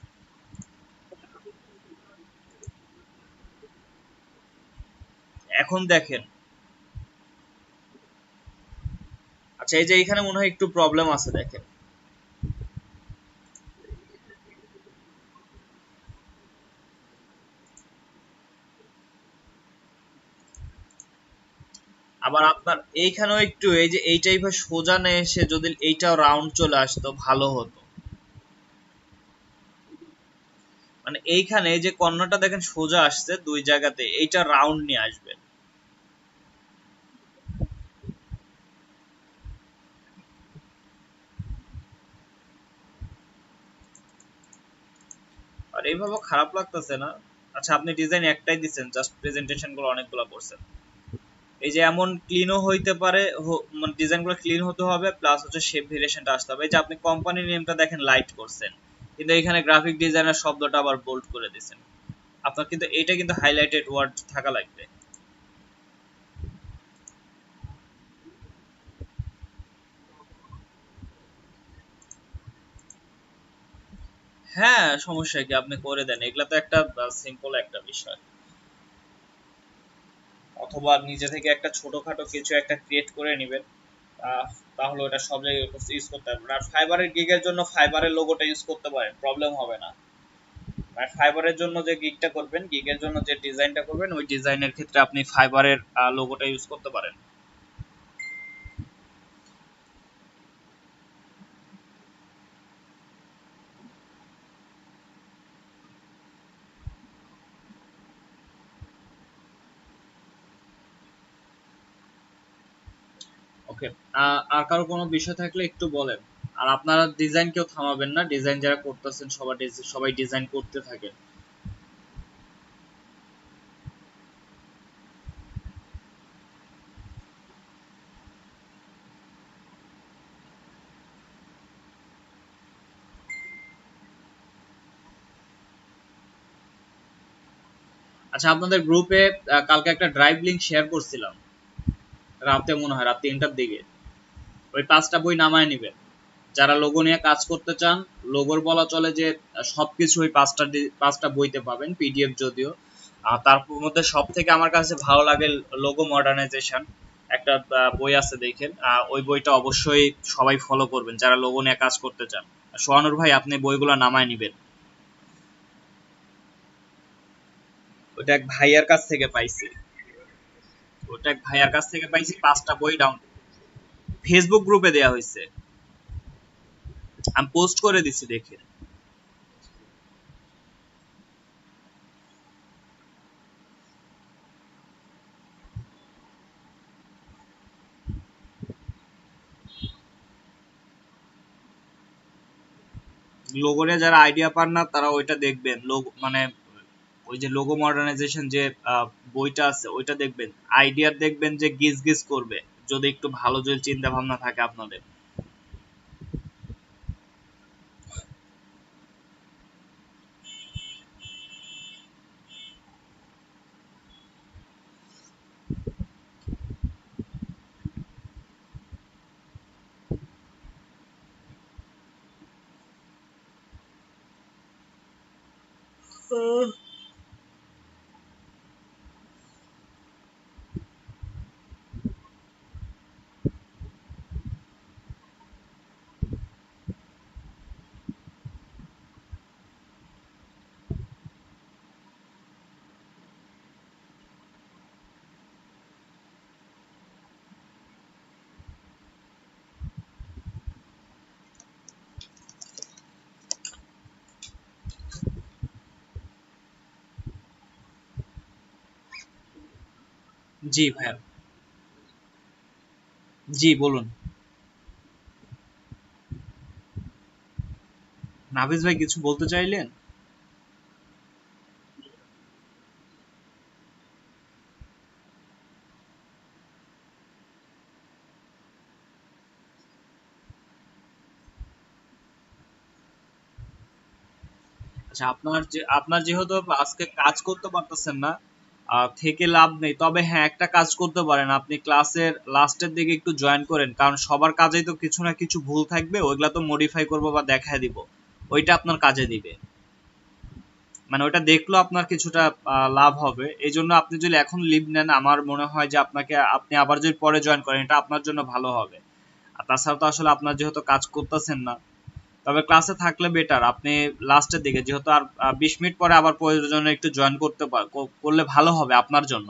এখন দেখেন, আচ্ছা এই যে এখানে মনে হয় একটু প্রবলেম আছে, দেখেন। আবার আপনার এইখানেও একটু এই যে এই টাইপের সোজা না এসে যদি এইটাও রাউন্ড চলে আসতো ভালো হতো। মানে এইখানে এই যে কর্নারটা দেখেন সোজা আসছে দুই জায়গাতে, এইটা রাউন্ড নিয়ে আসবে। আর এইভাবে খারাপ লাগতেছে না। আচ্ছা আপনি ডিজাইন একটাই দিচ্ছেন, জাস্ট প্রেজেন্টেশন গুলো অনেকগুলো করছেন। এই যে এমন ক্লিনও হইতে পারে, মানে ডিজাইন গুলো ক্লিন হতে হবে, প্লাস হচ্ছে শেপ ভেরিয়েশনটা আসতে হবে। এই যে আপনি কোম্পানি নেমটা দেখেন লাইট করছেন, কিন্তু এখানে গ্রাফিক ডিজাইনার শব্দটা আবার বোল্ড করে দিয়েছেন। আপনার কিন্তু এটা কিন্তু হাইলাইটেড ওয়ার্ড থাকা লাগবে। হ্যাঁ সমস্যা কি, আপনি করে দেন, এগুলা তো একটা সিম্পল একটা বিষয়। অথবা নিজে থেকে একটা ছোটখাটো কিছু একটা ক্রিয়েট করে নেবেন, আহ, তাহলে ওটা সব জায়গায় ইউজ করতে পারবেন। আর ফাইবারের গিগের জন্য ফাইবারের লোগোটা ইউজ করতে পারেন, প্রবলেম হবে না। আর ফাইবারের জন্য যে গিগটা করবেন, গিগের জন্য যে ডিজাইনটা করবেন, ওই ডিজাইনের ক্ষেত্রে আপনি ফাইবারের লোগোটা ইউজ করতে পারেন। ওকে, আর কারো কোনো বিষয় থাকলে একটু বলেন। আর আপনারা ডিজাইন কেউ থামাবেন না, ডিজাইন যারা করতেছেন সবাই সবাই ডিজাইন করতে থাকেন। আচ্ছা আপনাদের গ্রুপে কালকে একটা ড্রাইভ লিংক শেয়ার করছিলাম, রাতে মনে হয় রাত 3টার দিকে। ওই 5টা বই নামায় নিবেন, যারা লোগো নিয়ে কাজ করতে চান। লোগোর বলা চলে যে সবকিছু ওই 5টা বইতে পাবেন, পিডিএফ যদিও। তার মধ্যে সব থেকে আমার কাছে ভালো লাগে লোগো মডার্নাইজেশন, একটা বই আছে দেখেন, ওই বইটা অবশ্যই সবাই ফলো করবেন যারা লোগো নিয়ে কাজ করতে চান। সোহানুর ভাই আপনি বইগুলো নামায় নিবেন। ওটা এক ভাইয়ার কাছ থেকে পাইছি, ওটা এক ভাইয়ার কাছ থেকে পাইছি, 5টা বই ডাউন, ফেসবুক গ্রুপে দেয়া হয়েছে, আমি পোস্ট করে দিছি দেখে। লোগো নিয়ে যারা আইডিয়া পান না তারা ওইটা দেখবেন, লোগো মানে ওই যে লোগো মডার্নাইজেশন যে বইটা আছে ওইটা দেখবেন, আইডিয়া দেখবেন যে গিজ গিজ করবে যদি একটু ভালো যদি চিন্তা ভাবনা থাকে আপনাদের। জি ভাইয়া। জি বলুন। নাফিস ভাই কিছু বলতে চাইলেন? আচ্ছা, আপনার যেহেতু আজকে কাজ করতে পারতেছেন না, থেকে লাভ নেই। তবে হ্যাঁ, একটা কাজ করতে পারেন, আপনি ক্লাসের লাস্টের দিকে একটু জয়েন করেন, কারণ সবার কাজেই তো কিছু না কিছু ভুল থাকবে, ওইগুলা তো মডিফাই করবো বা দেখায় দিব, ওইটা আপনার কাজে দিবে। মানে ওটা দেখলেও আপনার কিছুটা লাভ হবে। এই জন্য আপনি যদি এখন লিভ নেন, আমার মনে হয় যে আপনি আবার যদি পরে জয়েন করেন এটা আপনার জন্য ভালো হবে। আর তাছাড়া তো আসলে আপনার যেহেতু কাজ করতেছেন না, তবে ক্লাসে থাকলে বেটার। আপনি লাস্টের দিকে যেহেতু আর 20 মিনিট পরে আবার প্রয়োজনে একটু জয়েন করলে ভালো হবে আপনার জন্য।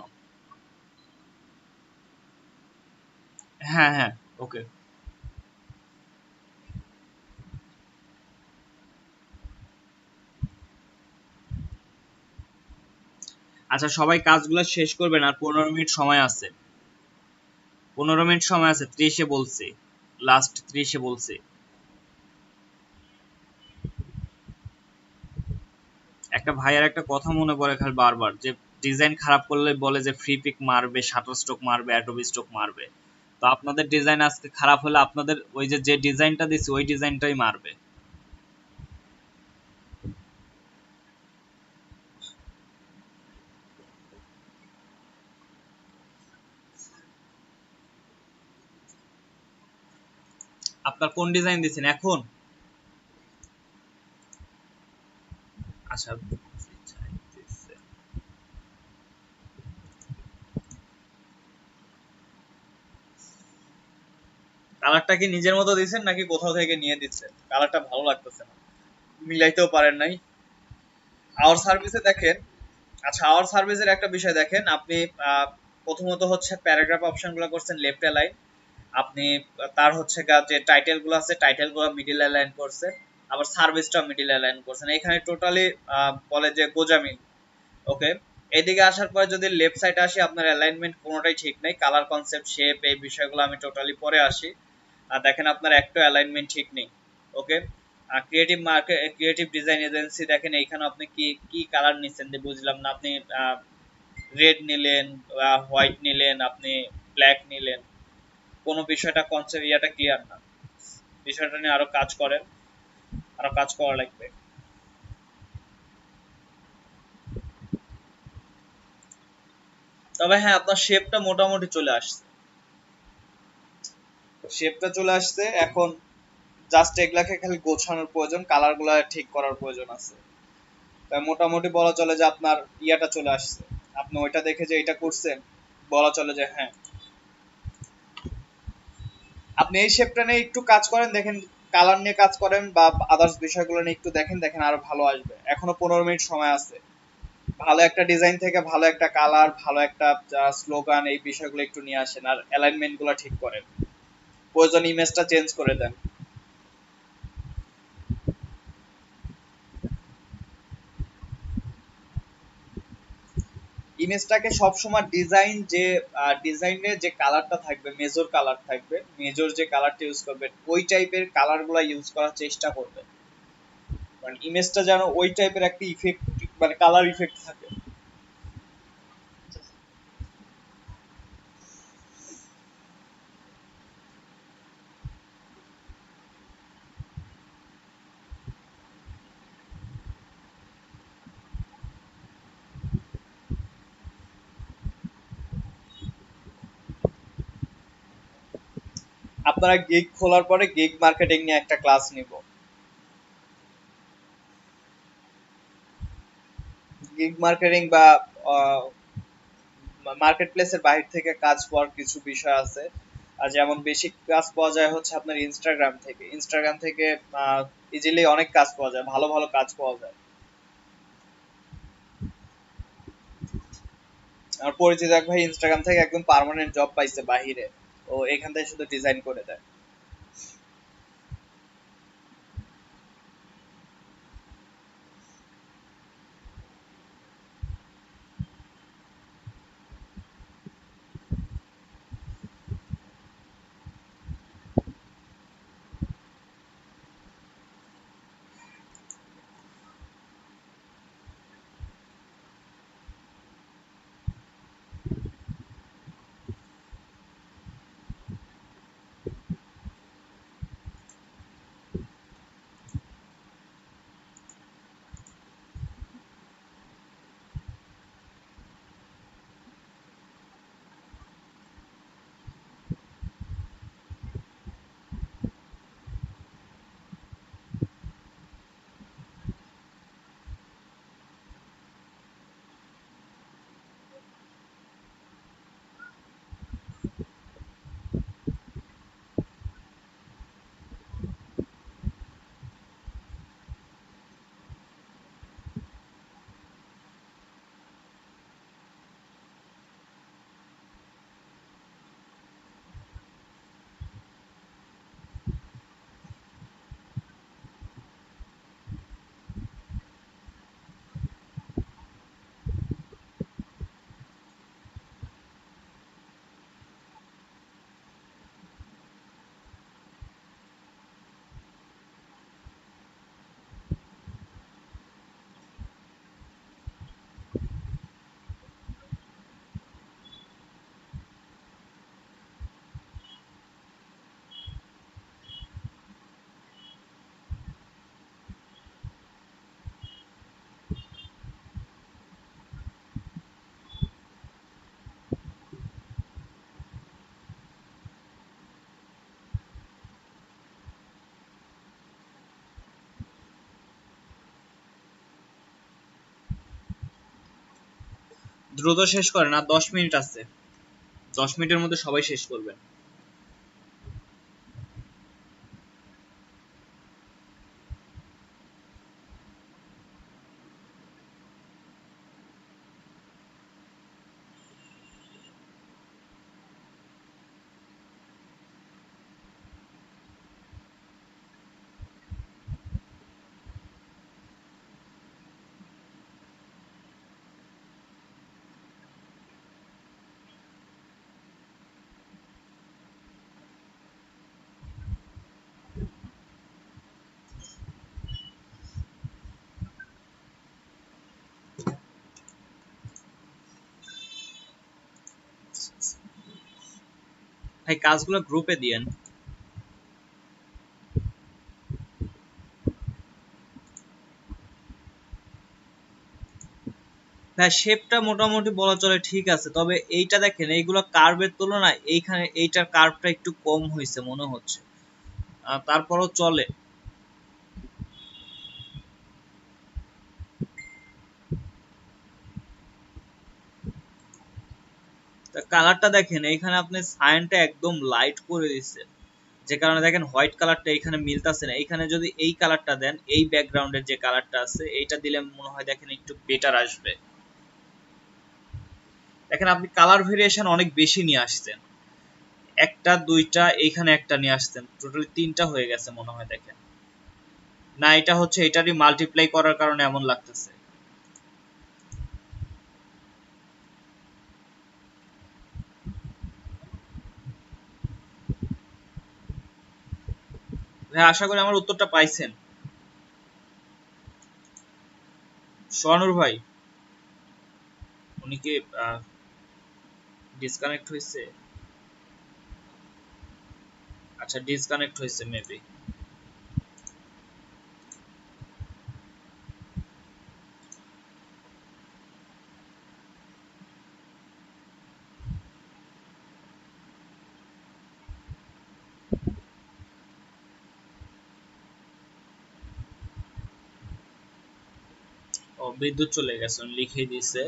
হ্যাঁ হ্যাঁ। ওকে। আচ্ছা, সবাই কাজগুলো শেষ করবেন, আর 15 মিনিট সময় আছে। 15 মিনিট সময় আছে, 30-এ বলছি, লাস্ট 30-এ বলছি। একটা ভাইয়ের একটা কথা মনে পড়ে খালি বারবার, যে ডিজাইন খারাপ করলে বলে যে ফ্রি পিক মারবে, শাটার স্ট্রোক মারবে, অ্যাডোবি স্ট্রোক মারবে। তো আপনাদের ডিজাইন আজকে খারাপ হলে আপনাদের ওই যে যে ডিজাইনটা দিছি ওই ডিজাইনটাই মারবে। আপনার কোন ডিজাইন দিছেন এখন? আচ্ছা, কালারটা কি নিজের মতো দিছেন নাকি কোথাও থেকে নিয়ে দিচ্ছেন? কালারটা ভালো লাগতেছে না, মিলাইতেও পারেন নাই। আওয়ার সার্ভিসে দেখেন। আচ্ছা, আওয়ার সার্ভিসের একটা বিষয় দেখেন, আপনি প্রথমত হচ্ছে প্যারাগ্রাফ অপশনগুলো করছেন লেফট অ্যালাইন। আপনি তার হচ্ছে যে টাইটেল গুলো আছে টাইটেল গুলো মিডিল অ্যালাইন করছেন, আবার সার্ভিসটা মিডিল অ্যালাইন করছেন। এখানে টোটালি বলে যে গোজামিল। ওকে। এদিকে আসার পরে যদি লেফট সাইডে আসি, আপনার অ্যালাইনমেন্ট কোনোটাই ঠিক নেই, কালার কনসেপ্ট শেপ এই বিষয়গুলো আমি টোটালি পরে আসি। আর দেখেন আপনার একটা অ্যালাইনমেন্ট ঠিক নেই। ওকে। আর creative market creative design agency দেখেন, এইখানে আপনি কি কি কালার নিচ্ছেন যে বুঝলাম না। আপনি রেড নিলেন, হোয়াইট নিলেন, আপনি ব্ল্যাক নিলেন, কোনো বিষয়টা কনসেপ্ট ইয়াটা ক্লিয়ার না। বিষয়টা নিয়ে আরো কাজ করেন, আরো কাজ করা লাগবে। তবে হ্যাঁ, আপনার শেপটা মোটামুটি চলে আসছে, শেপটা চলে আসছে এখন। জাস্ট এগুলাকে খালি গোছানোর প্রয়োজন, কালার গুলা ঠিক করার প্রয়োজন আছে। তাই মোটামুটি বলা চলে যে আপনার ইয়াটা চলে আসছে। আপনি ওইটা দেখে যে এটা করছেন, বলা চলে যে হ্যাঁ। আপনি এই শেপটা নিয়ে একটু কাজ করেন, দেখেন কালার নিয়ে কাজ করেন বা আদার্স বিষয়গুলো নিয়ে একটু দেখেন, দেখেন আরো ভালো আসবে। এখনো 15 মিনিট সময় আছে। ভালো একটা ডিজাইন থেকে ভালো একটা কালার, ভালো একটা স্লোগান, এই বিষয়গুলো একটু নিয়ে আসেন, আর অ্যালাইনমেন্ট গুলো ঠিক করেন। প্রয়োজন ইমেজটা চেঞ্জ করে দেন। ইমেজটাকে সবসময় ডিজাইনের যে কালারটা থাকবে, মেজর কালার থাকবে, মেজর যে কালারটা ইউজ করবেন ওই টাইপের কালার গুলা ইউজ করার চেষ্টা করবেন। মানে ইমেজটা যেন ওই টাইপের একটা ইফেক্ট, মানে কালার ইফেক্ট থাকে। আপনারা গিগ খোলার পরে গিগ মার্কেটিং নিয়ে একটা ক্লাস নিব। গিগ মার্কেটিং বা মার্কেট প্লেসের বাইরে থেকে কাজ পাওয়ার কিছু বিষয় আছে। আর যেমন বেশি কাজ পাওয়া যায় হচ্ছে আপনার ইনস্টাগ্রাম থেকে। ইনস্টাগ্রাম থেকে ইজিলি অনেক কাজ পাওয়া যায়, ভালো ভালো কাজ পাওয়া যায়। আমার পরিচিত এক ভাই ইনস্টাগ্রাম থেকে একদম পার্মানেন্ট জব পাইছে বাহিরে, ও এখান থেকে শুধু ডিজাইন করে দেয়। দ্রুত শেষ করেন, আর 10 মিনিট আছে, 10 মিনিটের মধ্যে সবাই শেষ করবেন। ভাই কাজগুলো গ্রুপে দিয়েন। হ্যাঁ, শেপটা মোটামুটি বলা চলে ঠিক আছে, তবে এইটা দেখেন এইগুলো কার্ভের তুলনায় এইখানে এইটার কার্ভটা একটু কম হয়েছে মনে হচ্ছে, তারপরও চলে। কালারটা দেখেন এইখানে আপনি সায়ানটা একদম লাইট করে দিচ্ছে, যে কারণে দেখেন হোয়াইট কালারটা এইখানে মিলতাছে না। এইখানে যদি এই কালারটা দেন, এই ব্যাকগ্রাউন্ডের যে কালারটা আছে এইটা দিলে মনে হয় দেখেন একটু বেটার আসবে। দেখেন আপনি কালার ভেরিয়েশন অনেক বেশি নিয়ে আসছেন, একটা দুইটা এইখানে একটা নিয়ে আসছেন, টোটালি তিনটা হয়ে গেছে মনে হয়। দেখেন না, এটা হচ্ছে এটারই মাল্টিপ্লাই করার কারণে এমন লাগতেছে। ভাই আশা করি আমার উত্তরটা পাইছেন। সোহানুর ভাই, উনি কি ডিসকানেক্ট হয়েছে? আচ্ছা, ডিসকানেক্ট হয়েছে মেবি। ও, বিদ্যুৎ চলে গেছে, উনি লিখে দিছে।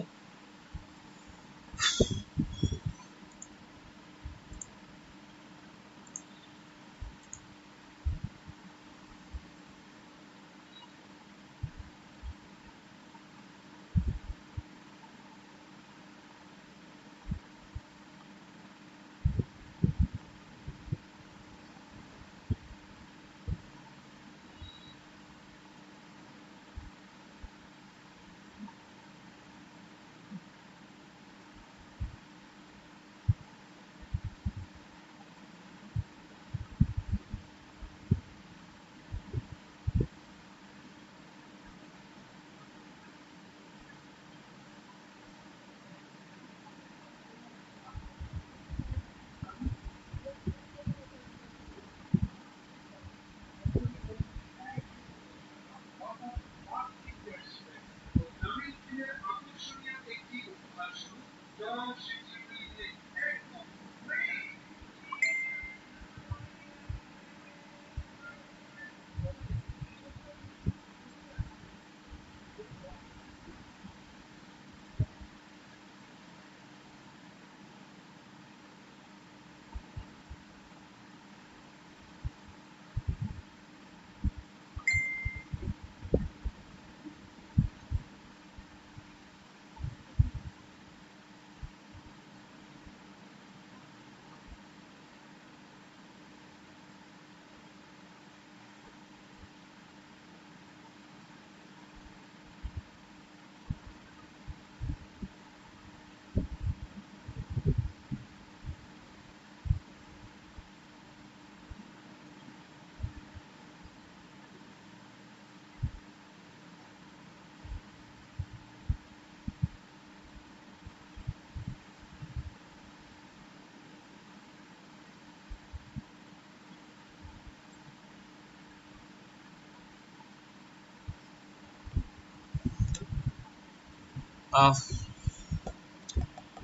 আহ,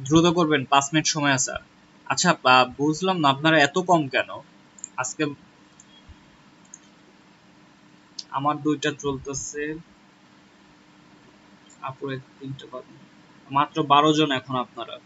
দ্রুত করবেন, 5 মিনিট সময় আছে আর। আচ্ছা, বুঝলাম না আপনারা এত কম কেন আজকে। আমার 2টা চলতেছে, আপুরে 3টা বাজে। মাত্র 12 জন এখন আপনারা।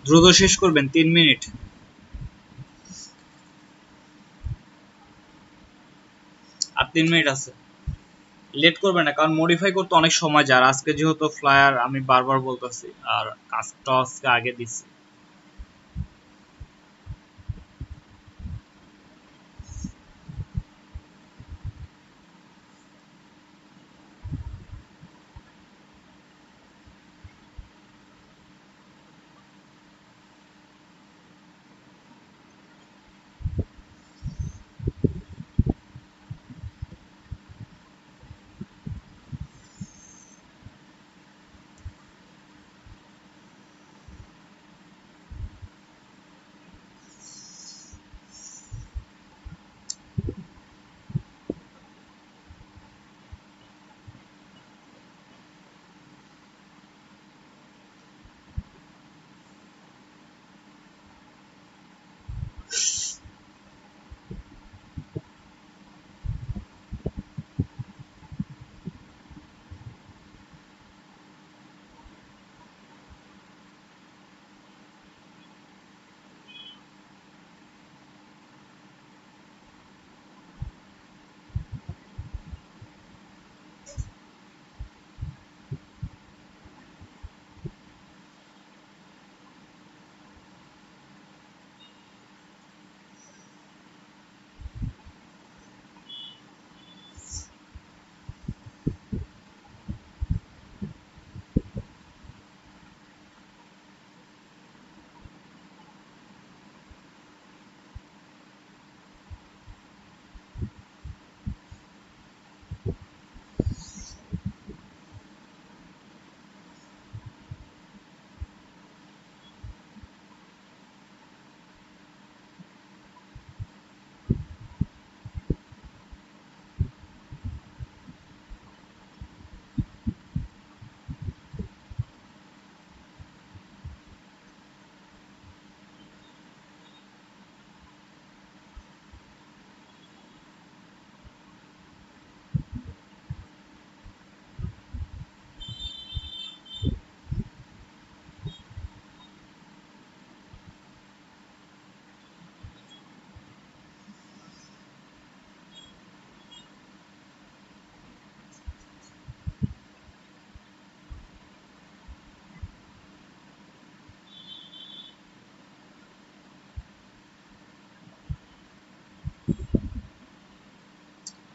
দ্রুত শেষ করবেন, 3 মিনিট। আর 3 মিনিট আছে, লেট করবেন না, কারণ মডিফাই করতে অনেক সময় যায়। আজকে যেহেতু ফ্লায়ার আমি বারবার বলতেছি, আর কাজটা আজকে আগে দিচ্ছি।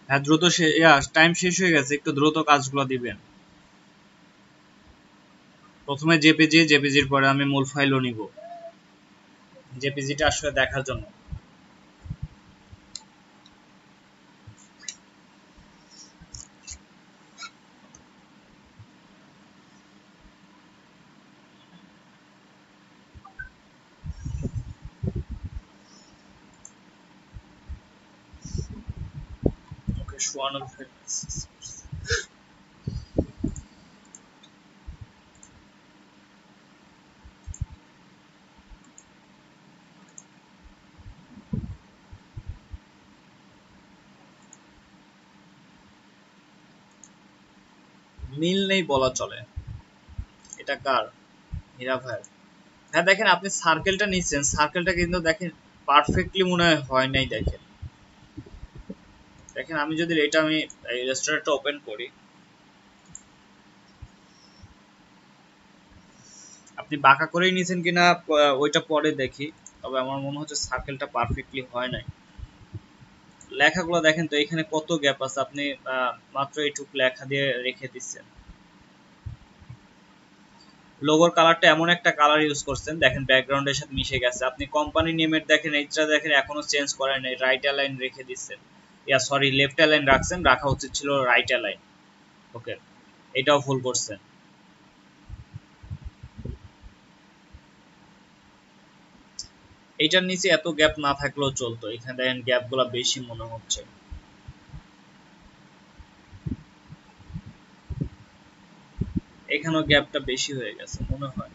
হ্যাঁ, দ্রুত টাইম শেষ হয়ে গেছে, একটু দ্রুত কাজগুলো দিবেন। প্রথমে জেপিজি, জেপিজির পরে আমি মূল ফাইলও নিব, জেপিজিটা আসলে দেখার জন্য। ওকে, শোয়ানোর ফাইল মিল নেই বলা চলে। এটা কার? হীরা ভাইয়ের। হ্যাঁ দেখেন, আপনি সার্কেলটা নিচ্ছেন, সার্কেলটা কিন্তু দেখেন পারফেক্টলি মনে হয় নাই। দেখেন দেখেন আমি যদি এটা আমি রেস্টুরেন্টটা ওপেন করি, আপনি বাঁকা করেই নিছেন কিনা ওইটা পরে দেখি, তবে আমার মনে হচ্ছে সার্কেলটা পারফেক্টলি হয় নাই। লেখাগুলো দেখেন তো, এখানে কত গ্যাপ আছে, আপনি মাত্র এইটুক লেখা দিয়ে রেখে দিচ্ছেন। লোগোর কালারটা এমন একটা কালার ইউজ করছেন, দেখেন ব্যাকগ্রাউন্ডের সাথে মিশে গেছে। আপনি কোম্পানি নেমের দেখেন, এইটা দেখেন এখনো চেঞ্জ করেন নাই, রাইট অ্যালাইন রেখে দিচ্ছেন, ইয়া সরি লেফট অ্যালাইন রাখছেন, রাখা উচিত ছিল রাইট অ্যালাইন। ওকে, এটাও ভুল করছেন। এইটার নিচে এত গ্যাপ না থাকলেও চলতো, এখানে দেখেন গ্যাপ গুলা বেশি মনে হচ্ছে। এখানেও গ্যাপটা বেশি হয়ে গেছে মনে হয়।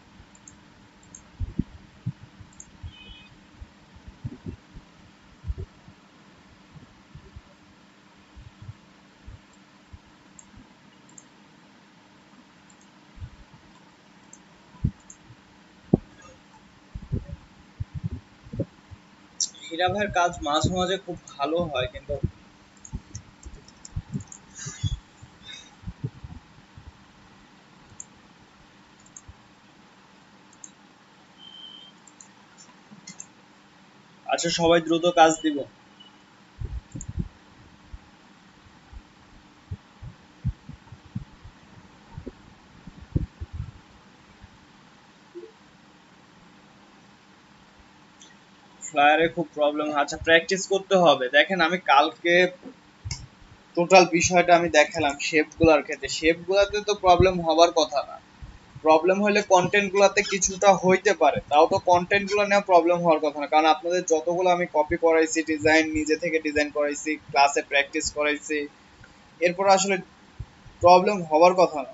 হীরা ভাইয়ের কাজ মাঝে মাঝে খুব ভালো হয়, কিন্তু আচ্ছা সবাই দ্রুত কাজ দিব। ফ্লায়ারে খুব প্রবলেম। আচ্ছা প্র্যাকটিস করতে হবে। দেখেন আমি কালকে টোটাল বিষয়টা আমি দেখালাম শেপগুলোর ক্ষেত্রে, শেপগুলোতে তো প্রবলেম হবার কথা না। প্রবলেম হলে কন্টেন্ট গুলাতে কিছুটা হইতে পারে, তাও তো কন্টেন্ট গুলো নিয়ে প্রবলেম হওয়ার কথা না, কারণ আপনাদের যতগুলো আমি কপি করাইছি, ডিজাইন নিজে থেকে ডিজাইন করাইছি, ক্লাসে প্র্যাকটিস করাইছি, এরপর আসলে প্রবলেম হওয়ার কথা না।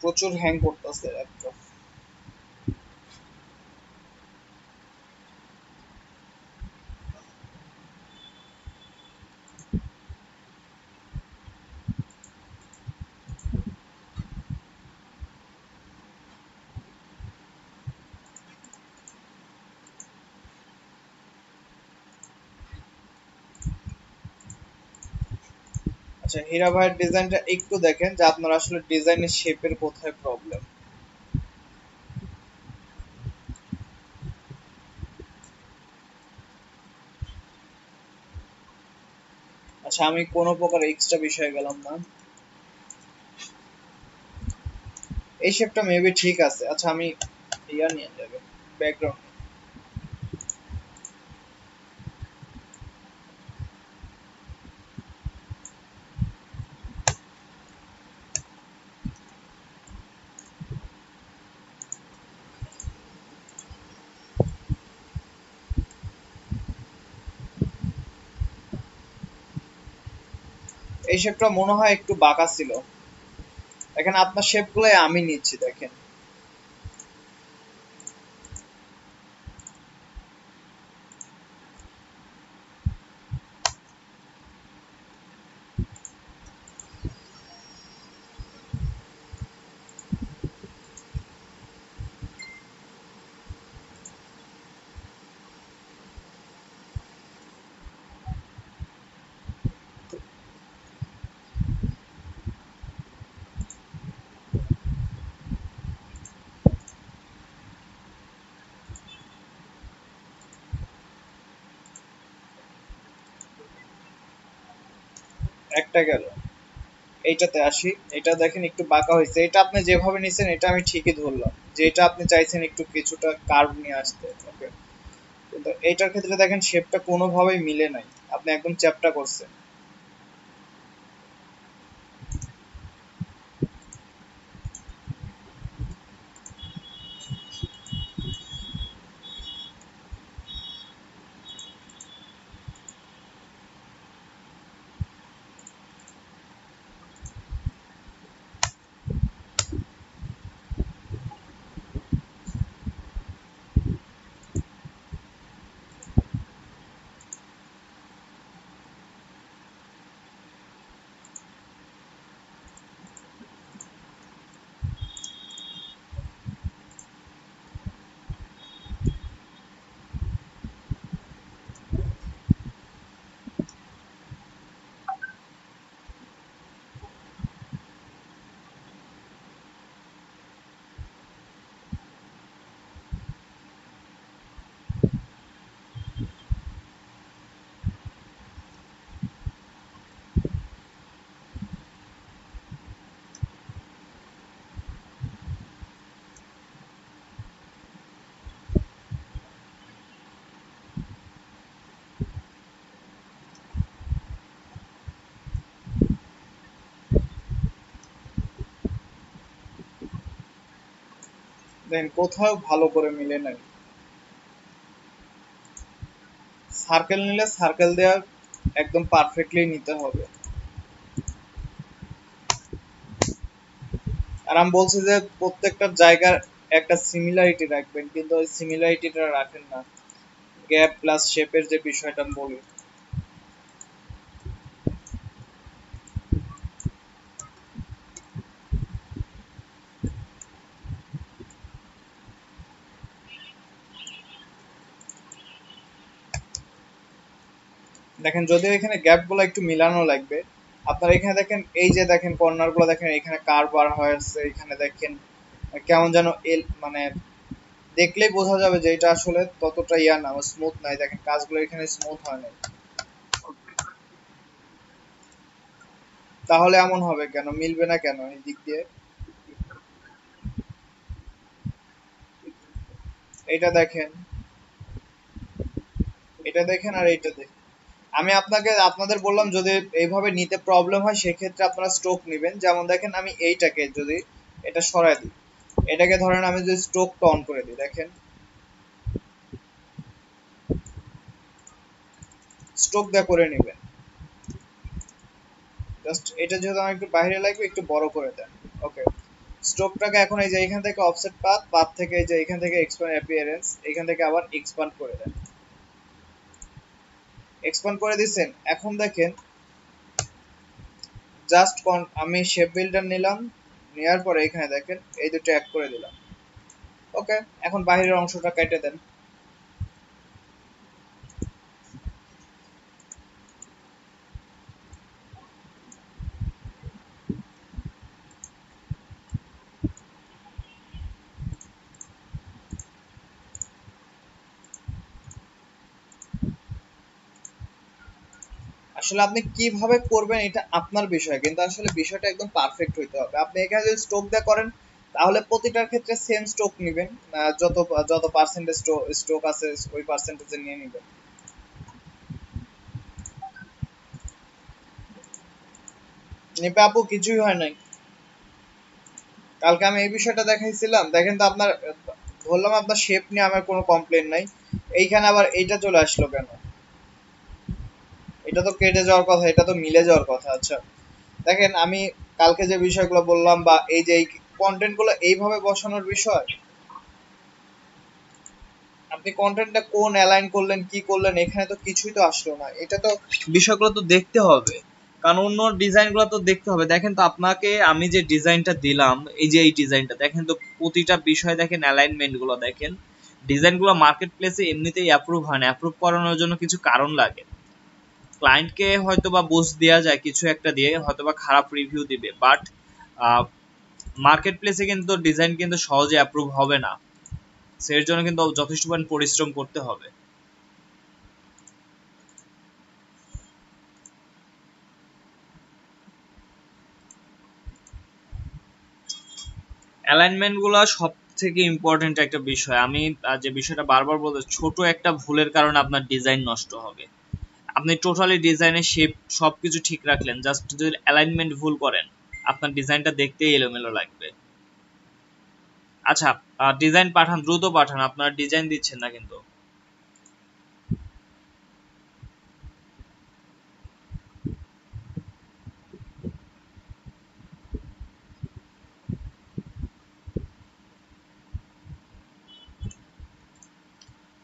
প্রচুর হ্যাং করতেছে ল্যাপটপ। আচ্ছা হীরা ভাইয়ের ডিজাইনটা একটু দেখেন যে আপনার আসলে ডিজাইনের শেপের কোথায় প্রবলেম। আচ্ছা আমি কোনো প্রকার এক্সট্রা বিষয়ে গেলাম না, এই শেপটা মেবি ঠিক আছে। আচ্ছা আমি ইয়া নিয়ে যাবে ব্যাকগ্রাউন্ড। এই শেপটা মনে হয় একটু বাঁকা ছিল। দেখেন আপনার শেপগুলোই আমি নিচ্ছি, দেখেন। একটা গেল, এইটাতে আসি। এটা দেখেন একটু বাঁকা হয়েছে, এটা আপনি যেভাবে নিছেন এটা আমি ঠিকই ধরলাম যে এটা আপনি চাইছেন একটু কিছুটা কার্ভ নিয়ে আসতে, ওকে। কিন্তু এইটার ক্ষেত্রে দেখেন শেপটা কোনোভাবেই মিলে নাই, আপনি একদম চ্যাপটা করছেন। দেখেন কোথাও ভালো করে মিলে নাই। সার্কেল নিলে সার্কেল দেওয়া একদম পারফেক্টলি নিতে হবে। আর আমি বলছি যে প্রত্যেকটা জায়গার একটা সিমিলারিটি রাখবেন, কিন্তু ওই সিমিলারিটিটা রাখেন না। গ্যাপ প্লাস শেপের যে বিষয়টা আমি বলি, দেখেন যদিও এখানে গ্যাপ গুলো একটু মিলানো লাগবে। আপনারা এখানে দেখেন, এই যে দেখেন কর্নার গুলো দেখেন, এখানে কার বার হয়েছে, এখানে দেখেন কেমন যেন এল, মানে দেখলেই বোঝা যাবে যে এটা আসলে ততটা ইয়া না, স্মুথ নাই। দেখেন কাজগুলো এখানে স্মুথ হয় না। তাহলে এমন হবে কেন, মিলবে না কেন এই দিক দিয়ে? এটা দেখেন, এটা দেখেন আর এইটা দেখেন। আমি আপনাদের বললাম যদি এইভাবে নিতে প্রবলেম হয় সেক্ষেত্রে আপনারা স্ট্রোক নেবেন। যেমন দেখেন আমি এইটাকে যদি এটা সরাই দিই, এটাকে ধরেন আমি যদি স্ট্রোকটা অন করে দিই, দেখেন স্ট্রোক দিয়ে করে নেবেন। জাস্ট এটা যেহেতু আমার একটু বাইরে লাগবে, একটু বড় করে দেন। ওকে, স্ট্রোকটাকে এখন এই যে এখান থেকে অফসেট পাথ, পাথ থেকে এই যে এখান থেকে এক্সপ্যান্ড অ্যাপিয়ারেন্স, এখান থেকে আবার এক্সপ্যান্ড করে দেন। এক্সপ্যান্ড করে দিচ্ছেন, এখন দেখেন জাস্ট আমি শেপ বিল্ডার নিলাম, নেওয়ার পরে এখানে দেখেন এই দুটো অ্যাড করে দিলাম। ওকে, এখন বাহিরের অংশটা কেটে দেন। আসলে আপনি কিভাবে করবেন এটা আপনার বিষয়, কিন্তু আসলে বিষয়টা একদম পারফেক্ট হইতে হবে। আপনি এখানে যদি স্ট্রোক দিয়ে করেন তাহলে প্রতিটার ক্ষেত্রে সেম স্ট্রোক নেবেন, যত যত পার্সেন্টেজ স্ট্রোক আছে ওই পার্সেন্টেজে নিয়ে নেবেন। নিপে আপু কিছুই হয় নাই, কালকে আমি এই বিষয়টা দেখাইছিলাম। দেখেন তো আপনার, বললাম আপনার শেপ নিয়ে আমার কোনো কমপ্লেন নাই, এইখানে আবার এইটা চলে আসলো কেন? এটা তো কেটে যাওয়ার কথা, এটা তো মিলে যাওয়ার কথা। আচ্ছা দেখেন, আমি কালকে যে বিষয়গুলো বললাম বা এই যে কন্টেন্ট গুলো এইভাবে বসানোর বিষয়, আপনি কন্টেন্টটা কোন অ্যালাইন করলেন, কি করলেন, এখানে তো কিছুই তো আসলো না। এটা তো বিষয়গুলো তো দেখতে হবে, কারণ অন্য ডিজাইনগুলো তো দেখতে হবে। দেখেন তো আপনাকে আমি যে ডিজাইনটা দিলাম, এই যে এই ডিজাইনটা দেখেন তো, প্রতিটা বিষয় দেখেন, অ্যালাইনমেন্ট গুলো দেখেন। ডিজাইনগুলো মার্কেট প্লেসে এমনিতেই অ্যাপ্রুভ হয় না, অ্যাপ্রুভ করানোর জন্য কিছু কারণ লাগে। ক্লায়েন্টকে হয়তো বা বুঝ দেওয়া যায় কিছু একটা দিয়ে, হয়তো বা খারাপ রিভিউ দিবে, বাট মার্কেট প্লেসে কিন্তু ডিজাইন কিন্তু সহজে অ্যাপ্রুভ হবে না। এর জন্য কিন্তু যথেষ্ট পরিশ্রম করতে হবে। অ্যালাইনমেন্ট গুলা সব থেকে ইম্পর্টেন্ট একটা বিষয়। আমি যে বিষয়টা বারবার বলতে, ছোট একটা ভুলের কারণে আপনার ডিজাইন নষ্ট হবে। আপনি টোটালি ডিজাইনের শেপ সবকিছু ঠিক রাখলেন, জাস্ট যদি অ্যালাইনমেন্ট ভুল করেন আপনার ডিজাইনটা দেখতেই এলোমেলো লাগবে। আচ্ছা, ডিজাইন পাঠান, দ্রুত পাঠান, আপনার ডিজাইন দিচ্ছেন না কিন্তু।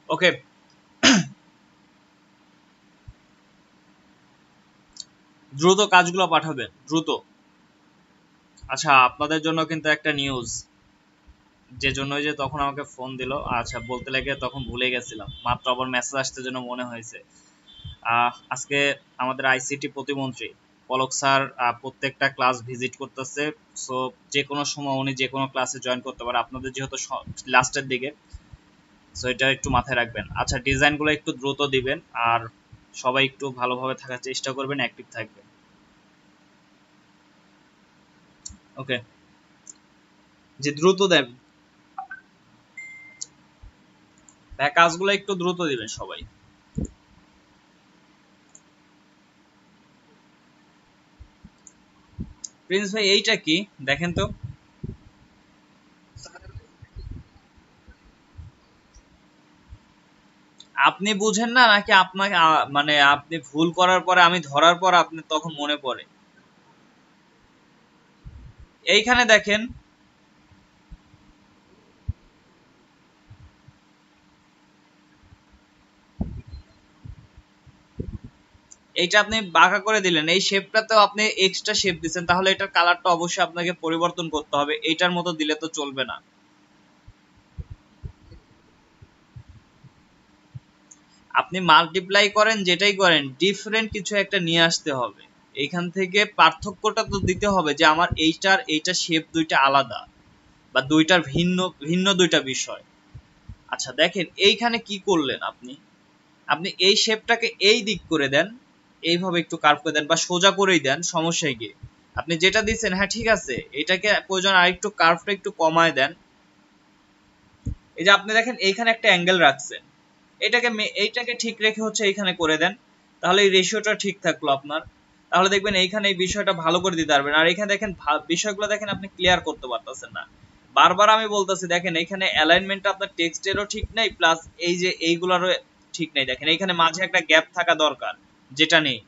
ওকে, দ্রুত কাজগুলো পাঠাবেন, দ্রুত। আচ্ছা, আপনাদের জন্য কিন্তু একটা নিউজ, যে জন্যই যে তখন আমাকে ফোন দিল, আচ্ছা বলতে লেগে তখন ভুলে গেছিলাম, মাত্র আবার মেসেজ আসতে জন্য মনে হয়েছে। আজকে আমাদের আইসিটি প্রতিমন্ত্রী পলক স্যার প্রত্যেকটা ক্লাস ভিজিট করতেছে। সো যে কোনো সময় উনি যে কোনো ক্লাসে জয়েন করতে পারে, আপনাদের যেহেতু লাস্টের দিকে, সো এটা একটু মাথায় রাখবেন। আচ্ছা, ডিজাইনগুলো একটু দ্রুত দিবেন, আর সবাই একটু ভালোভাবে থাকার চেষ্টা করবেন, অ্যাক্টিভ থাকবেন। ওকে, যে দ্রুত দেন ভাই, কাজগুলো একটু দ্রুত দিবেন সবাই। প্রিন্স ভাই এইটা কি দেখেন তো? আপনি বুঝেন না নাকি আপনাকে মানে আপনি ভুল করার পরে আমি ধরার পর আপনি তখন মনে পড়ে? এইখানে দেখেন, এইটা আপনি বাঁকা করে দিলেন, এই শেপটাতেও আপনি এক্সট্রা শেপ দিচ্ছেন, তাহলে এটার কালারটা অবশ্যই আপনাকে পরিবর্তন করতে হবে, এইটার মতো দিলে তো চলবে না। আপনি মাল্টিপ্লাই করেন যেটাই করেন ডিফারেন্ট কিছু একটা নিয়ে আসতে হবে। এইখান থেকে পার্থক্যটা তো দিতে হবে যে আমার এইটার এইটা শেপ দুইটা আলাদা বা দুইটার ভিন্ন ভিন্ন দুইটা বিষয়। আচ্ছা দেখেন এইখানে কি করলেন আপনি, আপনি এই শেপটাকে এই দিক করে দেন, এইভাবে একটু কার্ভ করে দেন বা সোজা করেই দেন, সমস্যায় গিয়ে আপনি যেটা দিচ্ছেন হ্যাঁ ঠিক আছে, এটাকে প্রয়োজন আরেকটু কার্ভটা একটু কমায় দেন। এই যে আপনি দেখেন এইখানে একটা অ্যাঙ্গেল রাখছেন, এইটাকে ঠিক রেখে হচ্ছে এইখানে করে দেন, তাহলে এই রেশিওটা ঠিক থাকলো আপনার। তাহলে দেখবেন এইখানে এই বিষয়টা ভালো করে দিতে পারবেন। আর এখানে দেখেন বিষয়গুলো দেখেন আপনি ক্লিয়ার করতে পারতেছেন না। বারবার আমি বলতেছি দেখেন এইখানে অ্যালাইনমেন্টটা আপনার টেক্সটেরও ঠিক নাই, প্লাস এই যে এইগুলারও ঠিক নাই। দেখেন এইখানে মাঝে একটা গ্যাপ থাকা দরকার, যেটা নেই।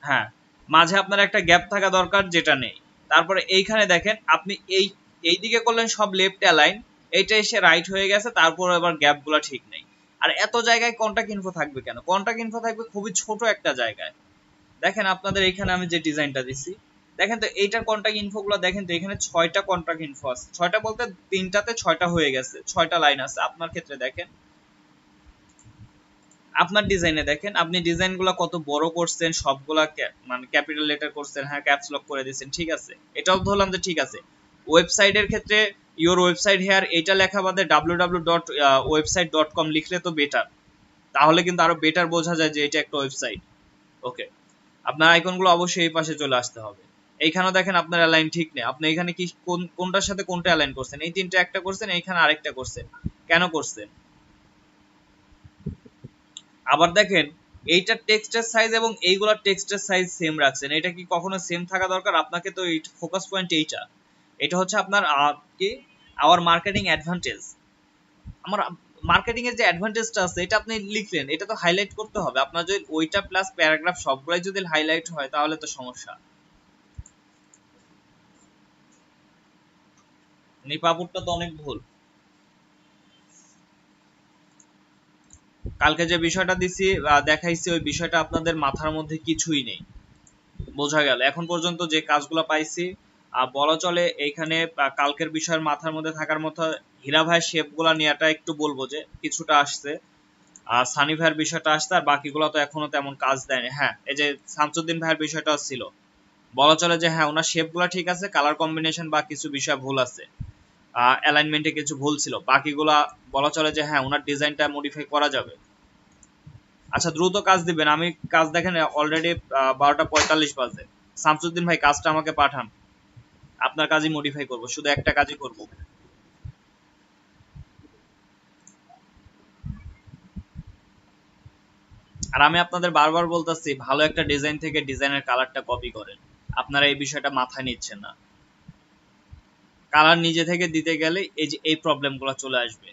হ্যাঁ, মাঝে আপনার একটা গ্যাপ থাকা দরকার, যেটা নেই। তারপরে এইখানে দেখেন আপনি এই দিকে করলেন সব লেফট অ্যালাইন, এইটা এসে রাইট হয়ে গেছে, তারপর আবার গ্যাপগুলো ঠিক নেই। আর এত জায়গায় কন্টাক্ট ইনফো থাকবে কেন? কন্টাক্ট ইনফো থাকবে খুবই ছোট একটা জায়গায়। দেখেন আপনাদের এখানে আমি যে ডিজাইনটা দিছি, দেখেন তো এইটার কন্টাক্ট ইনফো গুলো দেখেন তো, এখানে 6টা কন্টাক্ট ইনফো আছে। 6টা বলতে 3টাতে 6টা হয়ে গেছে, 6টা লাইন আছে। আপনার ক্ষেত্রে দেখেন, আপনার ডিজাইনে দেখেন আপনি ডিজাইনগুলো কত বড় করছেন, সবগুলা মানে ক্যাপিটাল লেটার করছেন, হ্যাঁ ক্যাপস লক করে দিয়েছেন, ঠিক আছে, এটাও ধরলাম যে ঠিক আছে। ওয়েবসাইটের ক্ষেত্রে ইওর ওয়েবসাইট হেয়ার এটা লেখা বাদে www.website.com লিখলে তো বেটার, তাহলে কিন্তু আরো বেটার বোঝা যায় যে এটা একটা ওয়েবসাইট। ওকে, আপনার আইকনগুলো অবশ্যই এই পাশে চলে আসতে হবে। এইখানেও দেখেন আপনার অ্যালাইন ঠিক নেই, আপনি এখানে কি কোনটার সাথে কোনটা অ্যালাইন করছেন, এই তিনটা একটা করছেন, এইখানে আরেকটা করছেন, কেন করছেন? আবার দেখেন এইটার টেক্সটের সাইজ এবং এইগুলোর টেক্সটের সাইজ সেম রাখছেন, এটা কি কখনো সেম থাকা দরকার? আপনাকে তো এই ফোকাস পয়েন্ট এইটা, এটা হচ্ছে আপনার কি আওয়ার মার্কেটিং অ্যাডভান্টেজ। আমার মার্কেটিং এর যে অ্যাডভান্টেজটা আছে এটা আপনি লিখলেন, এটা তো হাইলাইট করতে হবে আপনার। যদি ওইটা প্লাস প্যারাগ্রাফ সবগুলাই যদি হাইলাইট হয় তাহলে তো সমস্যা। নিপাপুরটা তো অনেক ভুল। কালকে যে বিষয়টা দিছি দেখাইছি, ওই বিষয়টা আপনাদের মাথার মধ্যে কিছুই নেই, বোঝা গেল। এখন পর্যন্ত যে কাজগুলো পাইছি বলা চলে এইখানে কালকের বিষয়ের মাথার মধ্যে থাকার মতো। হীরা ভাইয়ের শেপগুলো নিয়েটা একটু বলবো যে কিছুটা আসছে, আর সানি ভাইয়ের বিষয়টা আসছে, আর বাকিগুলো তো এখনো তেমন কাজ দেয়নি। হ্যাঁ, এই যে শামসুদ্দিন ভাইয়ের বিষয়টা ছিল, বলা চলে যে হ্যাঁ ওনার শেপগুলো ঠিক আছে, কালার কম্বিনেশন বা কিছু বিষয় ভুল আছে, অ্যালাইনমেন্টে কিছু ভুল ছিল, বাকিগুলা বলা চলে যে হ্যাঁ ওনার ডিজাইনটা মডিফাই করা যাবে। আচ্ছা দ্রুত কাজ দিবেন, আমি কাজ দেখেন অলরেডি 12টা 45 বাজে। শামসুদ্দিন ভাই কাজটা আমাকে পাঠান, আপনার কাজই মডিফাই করব, শুধু একটা কাজই করব। আর আমি আপনাদের বারবার বলতেছি ভালো একটা ডিজাইন থেকে ডিজাইনের কালারটা কপি করেন, আপনারা এই বিষয়টা মাথায় নিচ্ছেন না। কালার নিজে থেকে দিতে গেলে এই যে এই প্রবলেমগুলো চলে আসবে।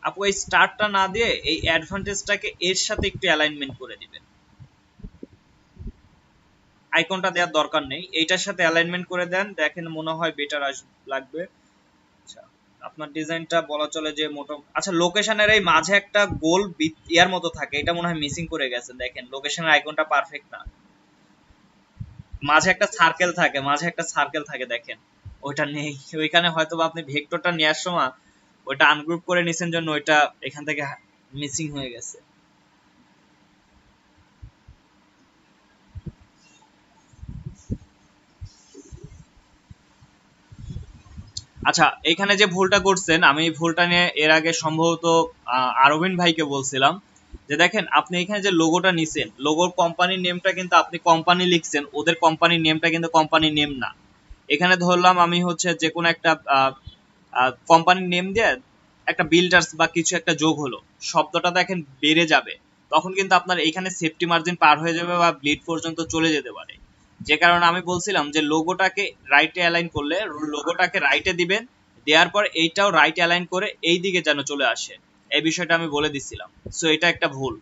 আপু এই স্টারটা না দিয়ে এই অ্যাডভান্টেজটাকে এর সাথে একটু অ্যালাইনমেন্ট করে দিবেন, আইকনটা দেওয়ার দরকার নেই, এইটার সাথে অ্যালাইনমেন্ট করে দেন, দেখেন মনে হয় বেটার লাগবে। আচ্ছা, আপনার ডিজাইনটা বলা চলে যে মোটা। আচ্ছা লোকেশনের এই মাঝে একটা গোল ইয়ার মতো থাকে, এটা মনে হয় মিসিং করে গেছে। দেখেন লোকেশনের আইকনটা পারফেক্ট না, মাঝে একটা সার্কেল থাকে, মাঝে একটা সার্কেল থাকে, দেখেন ওইটা নেই। ওইখানে হয়তো বা আপনি ভেক্টরটা নেওয়ার সময় ওইটা আনগ্রুপ করে নিছেন জন্য ওইটা এখান থেকে মিসিং হয়ে গেছে। আচ্ছা এখানে যে ভুলটা করছেন, আমি এই ভুলটা নিয়ে এর আগে সম্ভবত আরবিন ভাইকে বলছিলাম যে দেখেন আপনি এখানে যে লোগোটা নিছেন, লোগোর কোম্পানির নেমটা কিন্তু আপনি কোম্পানি লিখছেন, ওদের কোম্পানির নেমটা কিন্তু কোম্পানির নেম না। এখানে ধরলাম আমি হচ্ছে যে কোনো একটা কোম্পানির নেম দিয়ে একটা বিল্ডার্স বা কিছু একটা যোগ হলো, শব্দটা দেখেন বেড়ে যাবে, তখন কিন্তু আপনার এখানে সেফটি মার্জিন পার হয়ে যাবে বা ব্লিড পর্যন্ত চলে যেতে পারে। যে কারণে আমি বলছিলাম যে লোগোটাকে রাইটে অ্যালাইন করলে লোগোটাকে রাইটে দিবেন, দেওয়ার পর এইটাও রাইট অ্যালাইন করে এই দিকে যেন চলে আসে, এই বিষয়টা আমি বলে দিছিলাম। সো এটা একটা ভুল,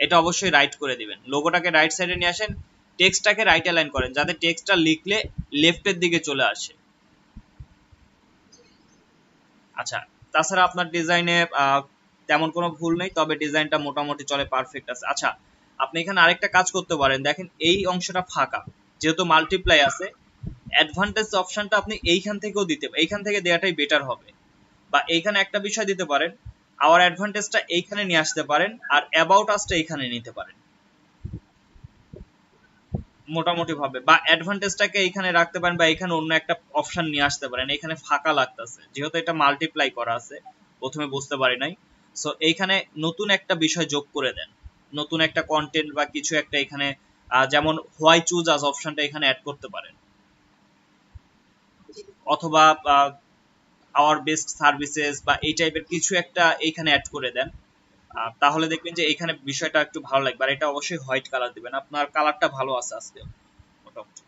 এটা অবশ্যই রাইট করে দিবেন। লোগোটাকে রাইট সাইডে নিয়ে আসেন, টেক্সটটাকে রাইট অ্যালাইন করেন যাতে টেক্সটটা লিখলে লেফটের দিকে চলে আসে। আচ্ছা, তাছাড়া আপনার ডিজাইনে তেমন কোনো ভুল নেই, তবে ডিজাইনটা মোটামুটি চলে, পারফেক্ট আছে। আচ্ছা, আপনি এখানে আরেকটা কাজ করতে পারেন, দেখেন এই অংশটা ফাঁকা, যেহেতু মাল্টিপ্লাই আছে, অ্যাডভান্টেজ অপশনটা আপনি এইখান থেকেও দিতে, এইখান থেকে দেওয়াটাই বেটার হবে। বা এইখানে একটা বিষয় দিতে পারেন, আওয়ার অ্যাডভান্টেজটা এইখানে নিয়ে আসতে পারেন, আর অ্যাবাউট আসটা এইখানে নিতে পারেন মোটামুটি ভাবে, বা অ্যাডভান্টেজটাকে এইখানে রাখতে পারেন, বা এখানে অন্য একটা অপশন নিয়ে আসতে পারেন। এখানে ফাঁকা লাগতেছে, যেহেতু এটা মাল্টিপ্লাই করা আছে, প্রথমে বুঝতে পারি নাই। সো এইখানে নতুন একটা বিষয় যোগ করে দেন, নতুন একটা কন্টেন্ট বা কিছু একটা এখানে, যেমন হোয়াই চুজ আজ অপশনটা এখানে অ্যাড করতে পারেন, অথবা আওয়ার বেস্ট সার্ভিসেস বা এই টাইপের কিছু একটা এইখানে অ্যাড করে দেন। তাহলে দেখবেন যে এখানে বিষয়টা একটু ভালো লাগবে। আর এটা অবশ্যই হোয়াইট কালার দিবেন, আপনার কালারটা ভালো আছে আজকে মোটামুটি।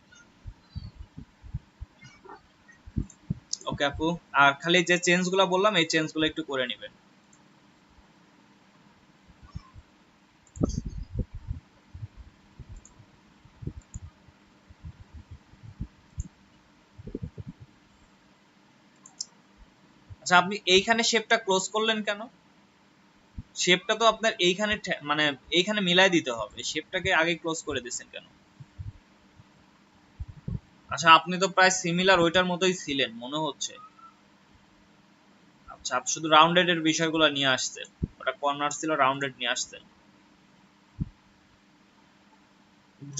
ওকে আপু, আর খালি যে চেঞ্জ গুলো বললাম এই চেঞ্জ গুলো একটু করে নেবেন। আচ্ছা, আপনি এইখানে শেপটা ক্লোজ করলেন কেন? শেপটা তো আপনার এইখানে মানে এইখানে মিলাই দিতে হবে, শেপটাকে আগে ক্লোজ করে দিয়েছেন কেন? আচ্ছা, আপনি তো প্রায় সিমিলার ওইটার মতোই ছিলেন মনে হচ্ছে। আচ্ছা, আপনি শুধু রাউন্ডেড এর বিষয়গুলো নিয়ে আসছেন, ওটা কর্নার ছিল, রাউন্ডেড নিয়ে আসছেন।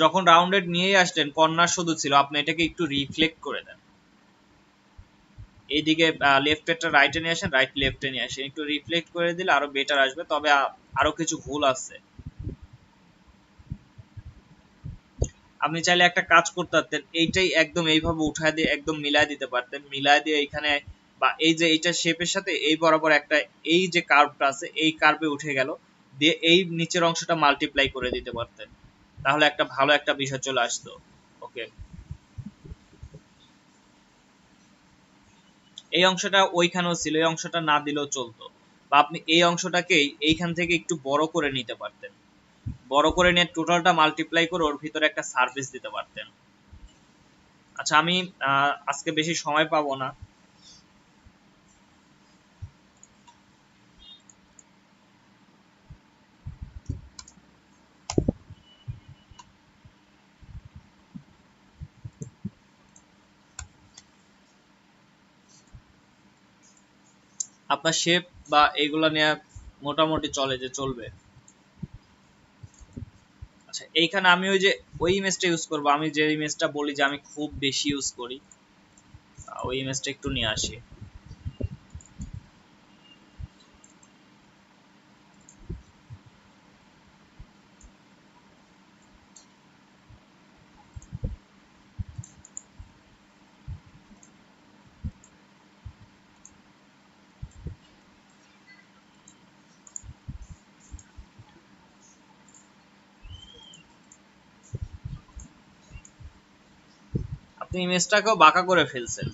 যখন রাউন্ডেড নিয়েই আসলেন, কর্নার শুধু ছিল, আপনি এটাকে একটু রিফ্লেক্ট করে দেন, এইদিকে লেফট পেটটা রাইটে নিয়ে আসেন, রাইট লেফটে নিয়ে আসেন, একটু রিফ্লেক্ট করে দিলে আরো বেটার আসবে। তবে আরো কিছু ভুল আছে। আপনি চাইলে একটা কাজ করতে পারতেন, এইটাই একদম এইভাবে উঠায় দিয়ে একদম মিলাই দিতে পারতেন, মিলাই দিয়ে এইখানে, বা এই যে এইটা শেপের সাথে এই বরাবর একটা, এই যে কার্ভটা আছে এই কার্ভে উঠে গেল, দিয়ে এই নিচের অংশটা মাল্টিপ্লাই করে দিতে পারতেন, তাহলে একটা ভালো একটা বিষয় চলে আসতো। ওকে, এই অংশটা ওইখানেও ছিল, এই অংশটা না দিলেও চলতো, বা আপনি এই অংশটাকেই এইখান থেকে একটু বড় করে নিতে পারতেন, বড় করে নিয়ে টোটালটা মাল্টিপ্লাই করে ওর ভিতরে একটা সার্ভিস দিতে পারতেন। আচ্ছা, আমি আজকে বেশি সময় পাবো না। আপনার শেপ বা এইগুলা নিয়ে মোটামুটি চলে, যে চলবে। আচ্ছা, এইখানে আমি ওই ইমেজটা ইউজ করবো, আমি যে ইমেজটা বলি যে আমি খুব বেশি ইউজ করি, ওই ইমেজটা একটু নিয়ে আসি। আপনি ইমেজটাকেও বাঁকা করে ফেলছেন।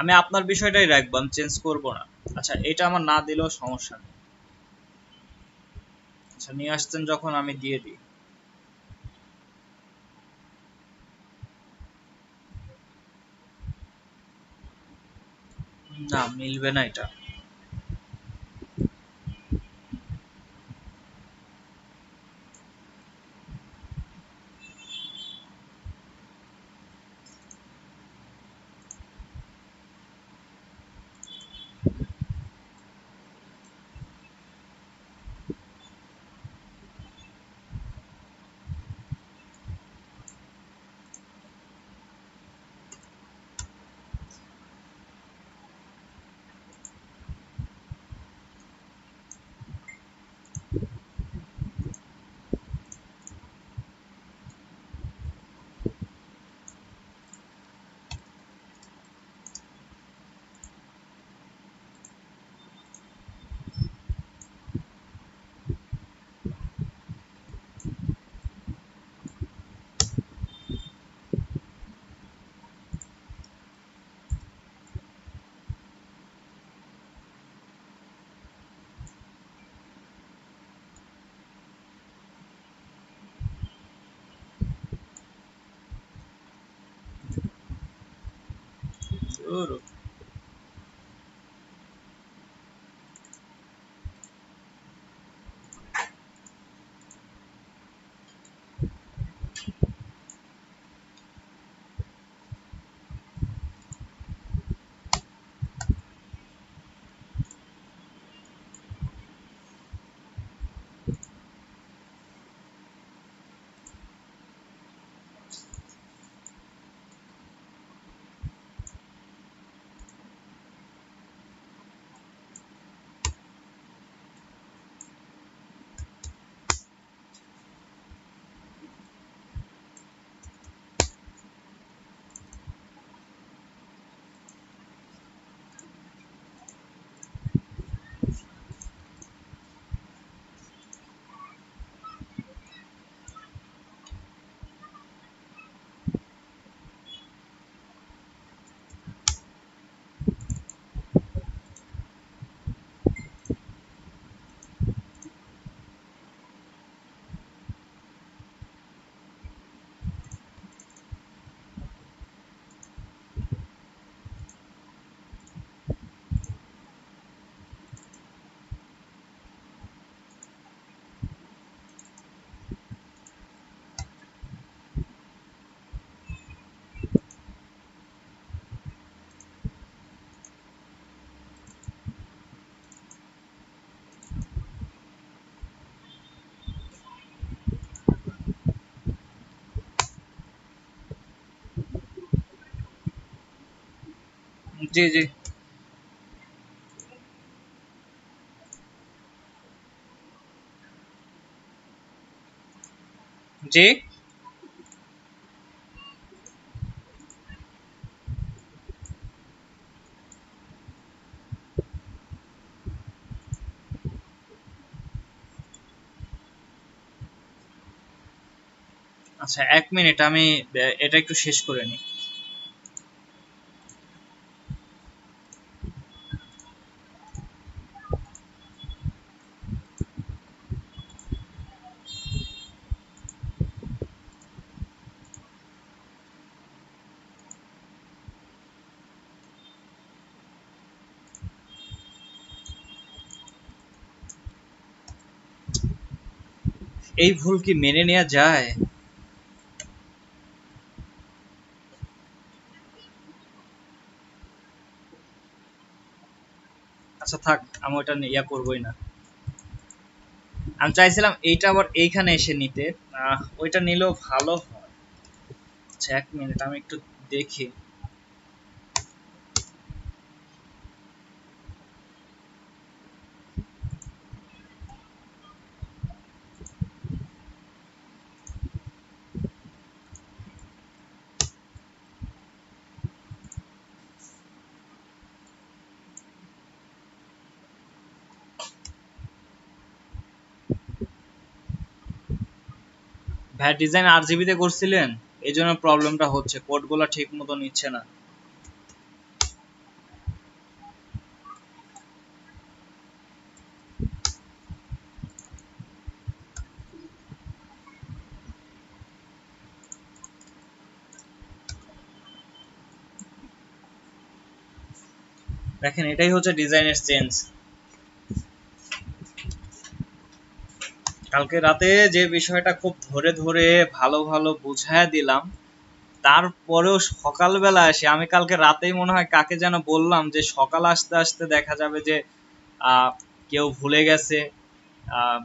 আমি আপনার বিষয়টাই রাখবো, আমি চেঞ্জ করবো না। আচ্ছা, এটা আমার না দিলেও সমস্যা নেই। আচ্ছা, নিয়ে আসছেন যখন আমি দিয়ে দিই। না, মিলবে না এটা। ধুর। জি জি জি। আচ্ছা, 1 মিনিট, আমি এটা একটু শেষ করে নিই। এই ভুল কি মেনে নেওয়া যায়? আচ্ছা থাক, আমি ওটা ইয়া করবোই না। আমি চাইছিলাম এইটা আবার এইখানে এসে নিতে, ওইটা নিলেও ভালো হয়। আচ্ছা 1 মিনিট, আমি একটু দেখি। ভাই ডিজাইন RGB তে করছিলেন, এই জন্য প্রবলেমটা হচ্ছে, কোডগুলো ঠিক মতো নিচ্ছে না। দেখেন এটাই হচ্ছে ডিজাইনের চেঞ্জ। কালকে রাতে যে বিষয়টা খুব ধরে ধরে ভালো ভালো বুঝায় দিলাম, তারপরেও সকালবেলা এসে, আমি কালকে রাতেই মনে হয় কাকে যেন বললাম যে সকাল আসতে আসতে দেখা যাবে যে আহ, কেউ ভুলে গেছে। আহ,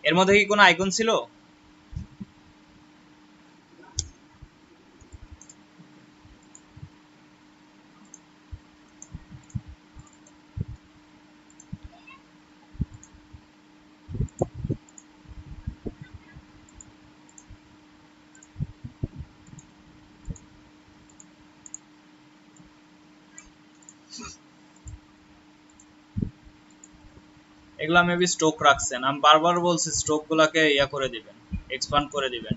এর মধ্যে কি কোনো আইকন ছিল? এগুলা মেবি স্ট্রোক রাখছেন, আমি বারবার বলছি স্ট্রোক গুলাকে ইয়া করে দিবেন, এক্সপান্ড করে দিবেন।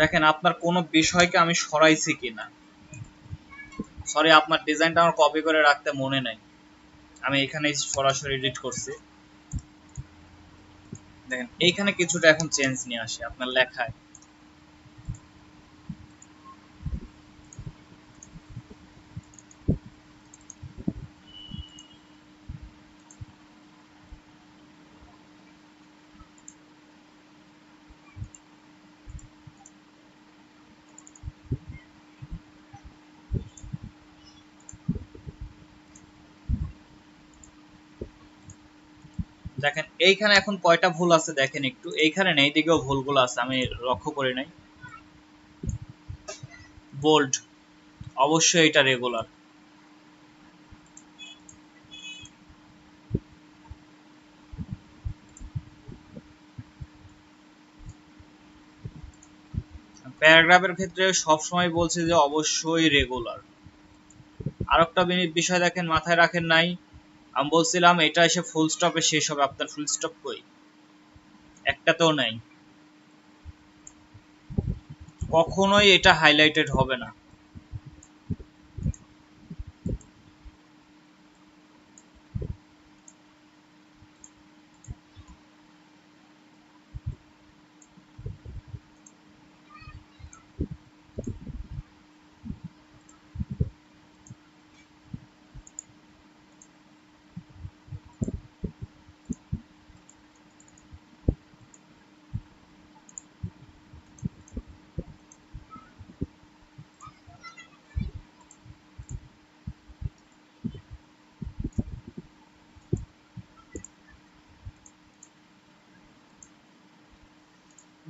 দেখেন আপনার কোনো বিষয়কে আমি সরাইছি কিনা। সরি, আপনার ডিজাইনটা আমার কপি করে রাখতে মনে নাই, আমি এখানেই সরাসরি এডিট করছি। দেখেন এইখানে কিছুটা এখন চেঞ্জ নিয়ে আসে আপনার লেখায়। দেখেন এইখানে এখন কয়টা ভুল আছে দেখেন একটু, এইখানে নেই, দিকেও ভুলগুলো আছে, আমি লক্ষ্য করি নাই। বোল্ড, অবশ্যই এটা রেগুলার। প্যারাগ্রাফের ক্ষেত্রে সবসময় বলছি যে অবশ্যই রেগুলার। আর একটা বিষয় দেখেন মাথায় রাখেন নাই, আমি বলছিলাম এটা এসে ফুল স্টপে শেষ হবে, আপনার ফুল স্টপ কই? একটাতেও নাই। কখনোই এটা হাইলাইটেড হবে না।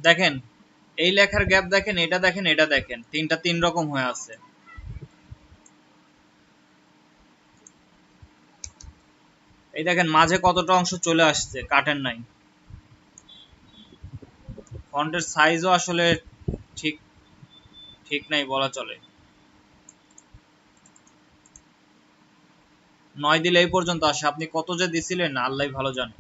দেখেন এই লেখার গ্যাপ দেখেন, এটা দেখেন, এটা দেখেন, তিনটা তিন রকম হয়ে আছে। এই দেখেন মাঝে কতটা অংশ চলে আসছে, কাটেন নাই। ফন্টের সাইজও আসলে ঠিক ঠিক নাই বলা চলে। 9 দিলে এই পর্যন্ত আসে, আপনি কত যে দিছিলেন আল্লাহ ভালো জানে।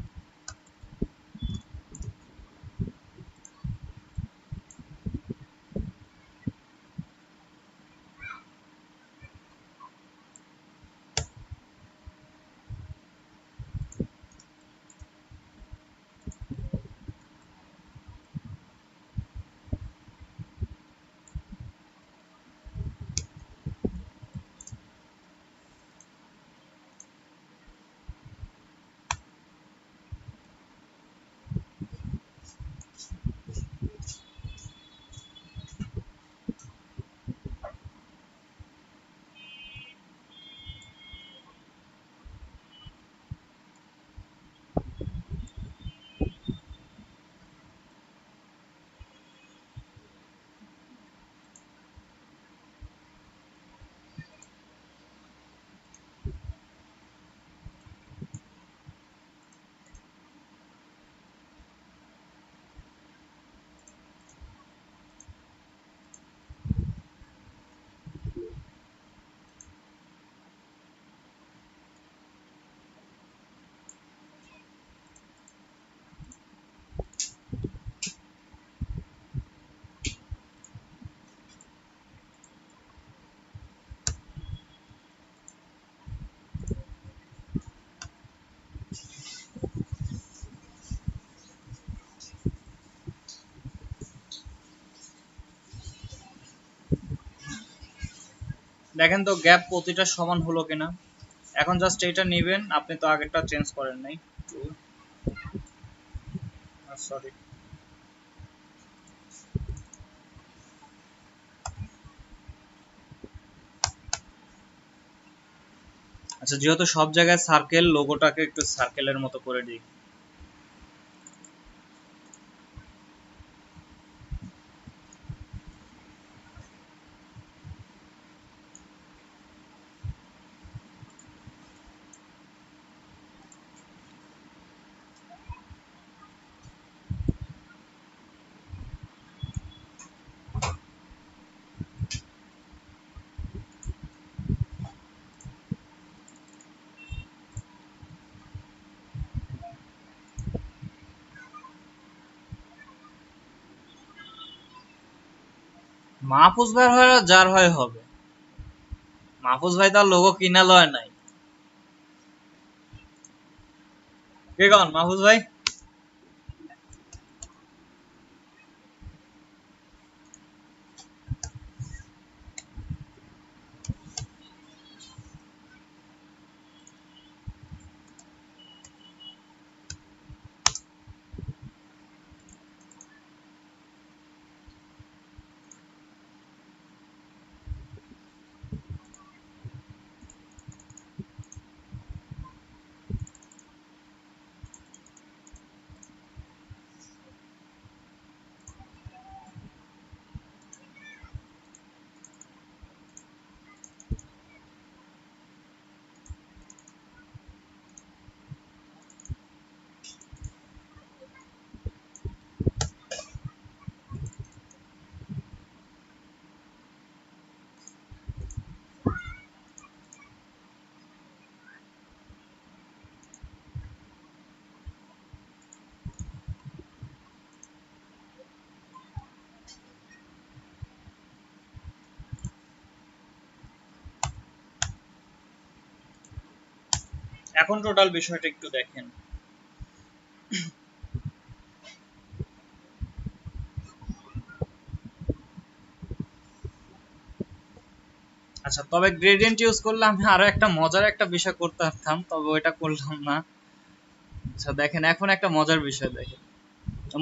দেখেন তো গ্যাপ প্রতিটা সমান হলো কিনা। এখন জাস্ট এটা নেবেন, আপনি তো আগেরটা চেঞ্জ করেন নাই। সরি। আচ্ছা, যেহেতু সব জায়গায় সার্কেল, লোগোটাকে একটু সার্কেলের মতো করে দিই। মাহফুজ ভাই হয় যার হয় হবে, মাহফুজ ভাই তার লোগো কিনা লয় নাই। কে কন মাহফুজ ভাই? এখন টোটাল বিষয়টা একটু দেখেন। আচ্ছা, তবে গ্রেডিয়েন্ট ইউজ করলে আমি আরো একটা মজার একটা বিষয় করতে পারতাম, তবে ওইটা করলাম না। আচ্ছা দেখেন, এখন একটা মজার বিষয় দেখেন।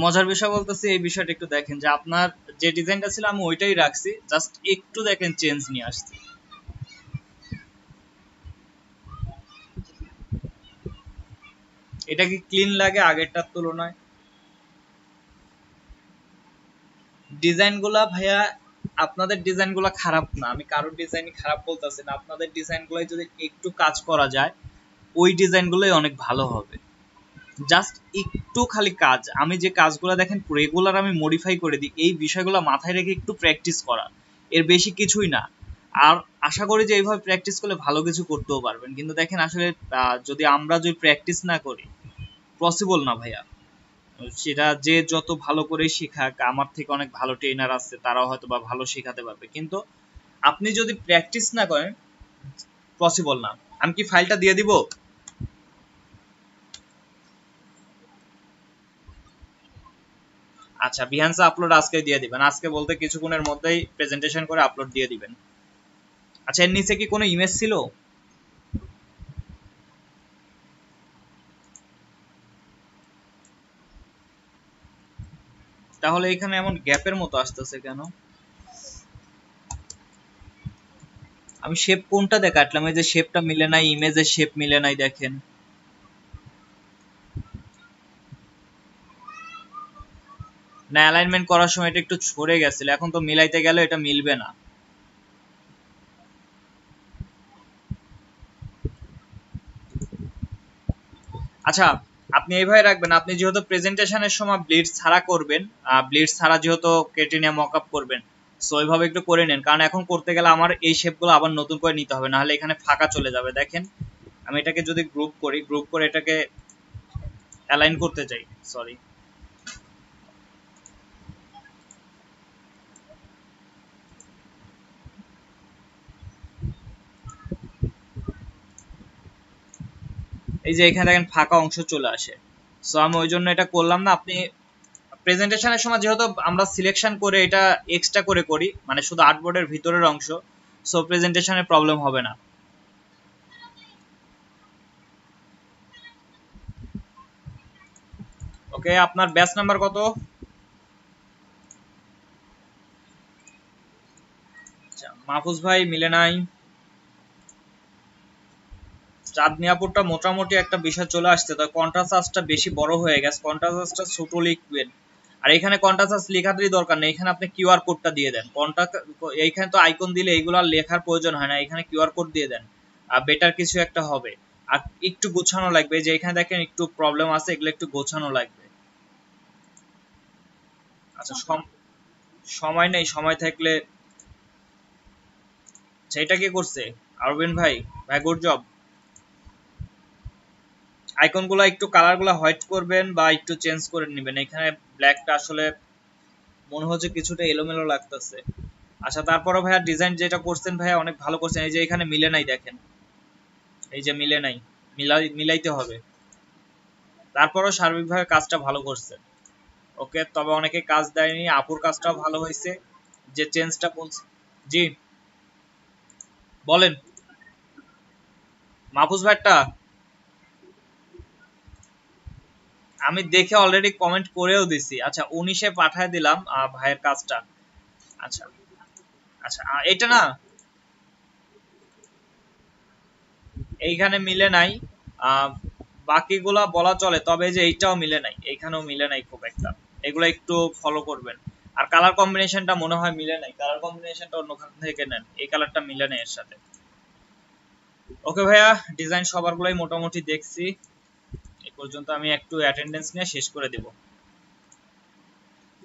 মজার বিষয় বলতেছি, এই বিষয়টা একটু দেখেন যে আপনার যে ডিজাইনটা ছিল আমি ওইটাই রাখছি, জাস্ট একটু দেখেন চেঞ্জ নিয়ে আসছি। এটা কি ক্লিন লাগে আগেরটার তুলনায়? ডিজাইনগুলা ভাইয়া, আপনাদের ডিজাইনগুলা খারাপ না, আমি কারোর ডিজাইন খারাপ বলতেছি না, আপনাদের ডিজাইনগুলাই যদি একটু কাজ করা যায় ওই ডিজাইনগুলোই অনেক ভালো হবে। জাস্ট একটু খালি কাজ, আমি যে কাজগুলো দেখেন রেগুলার আমি মডিফাই করে দিই, এই বিষয়গুলো মাথায় রেখে একটু প্র্যাকটিস করা, এর বেশি কিছুই না। আর আশা করি যে এইভাবে প্র্যাকটিস করলে ভালো কিছু করতেও পারবেন। কিন্তু দেখেন আসলে যদি আমরা যদি প্র্যাকটিস না করি, পসিবল না ভাইয়া। সেটা যে যত ভালো করে শেখাক, আমার থেকে অনেক ভালো ট্রেনার আছে, তারাও হয়তো বা ভালো শেখাতে পারবে, কিন্তু আপনি যদি প্র্যাকটিস না করেন পসিবল না। আমি কি ফাইলটা দিয়ে দিব? আচ্ছা, বিহান্সে আপলোড আজকে দিয়ে দিবেন, আজকে বলতে কিছুক্ষণের মধ্যেই প্রেজেন্টেশন করে আপলোড দিয়ে দিবেন। আচ্ছা, এর নিচে কি কোনো ইমেজ ছিল? তাহলে এখানে এমন গ্যাপের মতো আসতেছে কেন? আমি শেপ কোনটা দিয়ে কাটলাম? এই যে শেপটা মিলে নাই, ইমেজের শেপ মিলে নাই, দেখেন। না, অ্যালাইনমেন্ট করার সময় এটা একটু ছড়ে গেছিল, এখন তো মিলাইতে গেলে এটা মিলবে না। আচ্ছা, আপনি এইভাবে রাখবেন, আপনি যেহেতু প্রেজেন্টেশনের সময় ব্লিড ছাড়া করবেন, ব্লিড ছাড়া যেহেতু কেটে নিয়ে মকআপ করবেন, সো ওইভাবে একটু করে নেন, কারণ এখন করতে গেলে আমার এই শেপগুলো আবার নতুন করে নিতে হবে, নাহলে এখানে ফাঁকা চলে যাবে। দেখেন, আমি এটাকে যদি গ্রুপ করি, গ্রুপ করে এটাকে অ্যালাইন করতে চাই, সরি, এই যে এখানে দেখেন ফাঁকা অংশ চলে আসে, সো আমি ওই জন্য এটা করলাম না। আপনি প্রেজেন্টেশনের সময় যেহেতু আমরা সিলেকশন করে এটা এক্সট্রা করে করি, মানে শুধু আর্টবোর্ডের ভিতরের অংশ, সো প্রেজেন্টেশনের প্রবলেম হবে না। ওকে, আপনার ব্যাচ নাম্বার কত? আচ্ছা, মাহফুজ ভাই মিলে নাই। চাঁদ মিয়াপুরটা মোটামুটি একটা বিষয় চলে আসছে, তো কন্ট্রাস্টটা বেশি বড় হয়ে গেছে, কন্ট্রাস্টটা ছোট লিখবেন। আর এখানে কন্ট্রাস্ট লেখারই দরকার নেই, এখানে আপনি কিউআর কোডটা দিয়ে দেন। এইখানে তো আইকন দিলে এইগুলো লেখার প্রয়োজন হয় না, এখানে কিউআর কোড দিয়ে দেন, আর বেটার কিছু একটা হবে। আর একটু গোছানো লাগবে, যে এখানে দেখেন একটু প্রবলেম আছে, এগুলো একটু গোছানো লাগবে। আচ্ছা, সময় নেই, সময় থাকলে। সেটা কি করছে আরবিন ভাই? ভাই গুড জব। আইকনগুলো একটু কালারগুলো হোয়াইট করবেন বা একটু চেঞ্জ করে নেবেন, এখানে ব্ল্যাকটা আসলে মনে হচ্ছে কিছুটা এলোমেলো লাগতেছে। আচ্ছা তারপরে ভাইয়া ডিজাইন যেটা করছেন ভাইয়া অনেক ভালো করছেন। এই যে এখানে মিলে নাই দেখেন, এই যে মিলে নাই, মিলাইতে হবে। তারপরও সার্বিকভাবে কাজটা ভালো করছেন। ওকে, তবে অনেকে কাজ দেয়নি, আপুর কাজটাও ভালো হয়েছে। যে চেঞ্জটা বলছে, জি বলেন। মাহফুজ ভাইটা আমি দেখে অলরেডি কমেন্ট করেও দিছি। আচ্ছা 19-এ পাঠায় দিলাম ভাইয়ের কাজটা। আচ্ছা আচ্ছা এটা না, এইখানে মিলে নাই। আহ, বাকিগুলা বলা চলে, তবে এই যে এইটাও মিলে নাই, এইখানেও মিলে নাই খুব একটা। এগুলো একটু ফলো করবেন। আর কালার কম্বিনেশনটা মনে হয় মিলে নাই, কালার কম্বিনেশনটা অন্যখান থেকে নেন, এই কালারটা মিলে নাই এর সাথে। ওকে ভাইয়া, ডিজাইন সবারগুলাই মোটামুটি দেখছি। এই পর্যন্ত আমি একটু অ্যাটেন্ডেন্স নিয়ে শেষ করে দিব।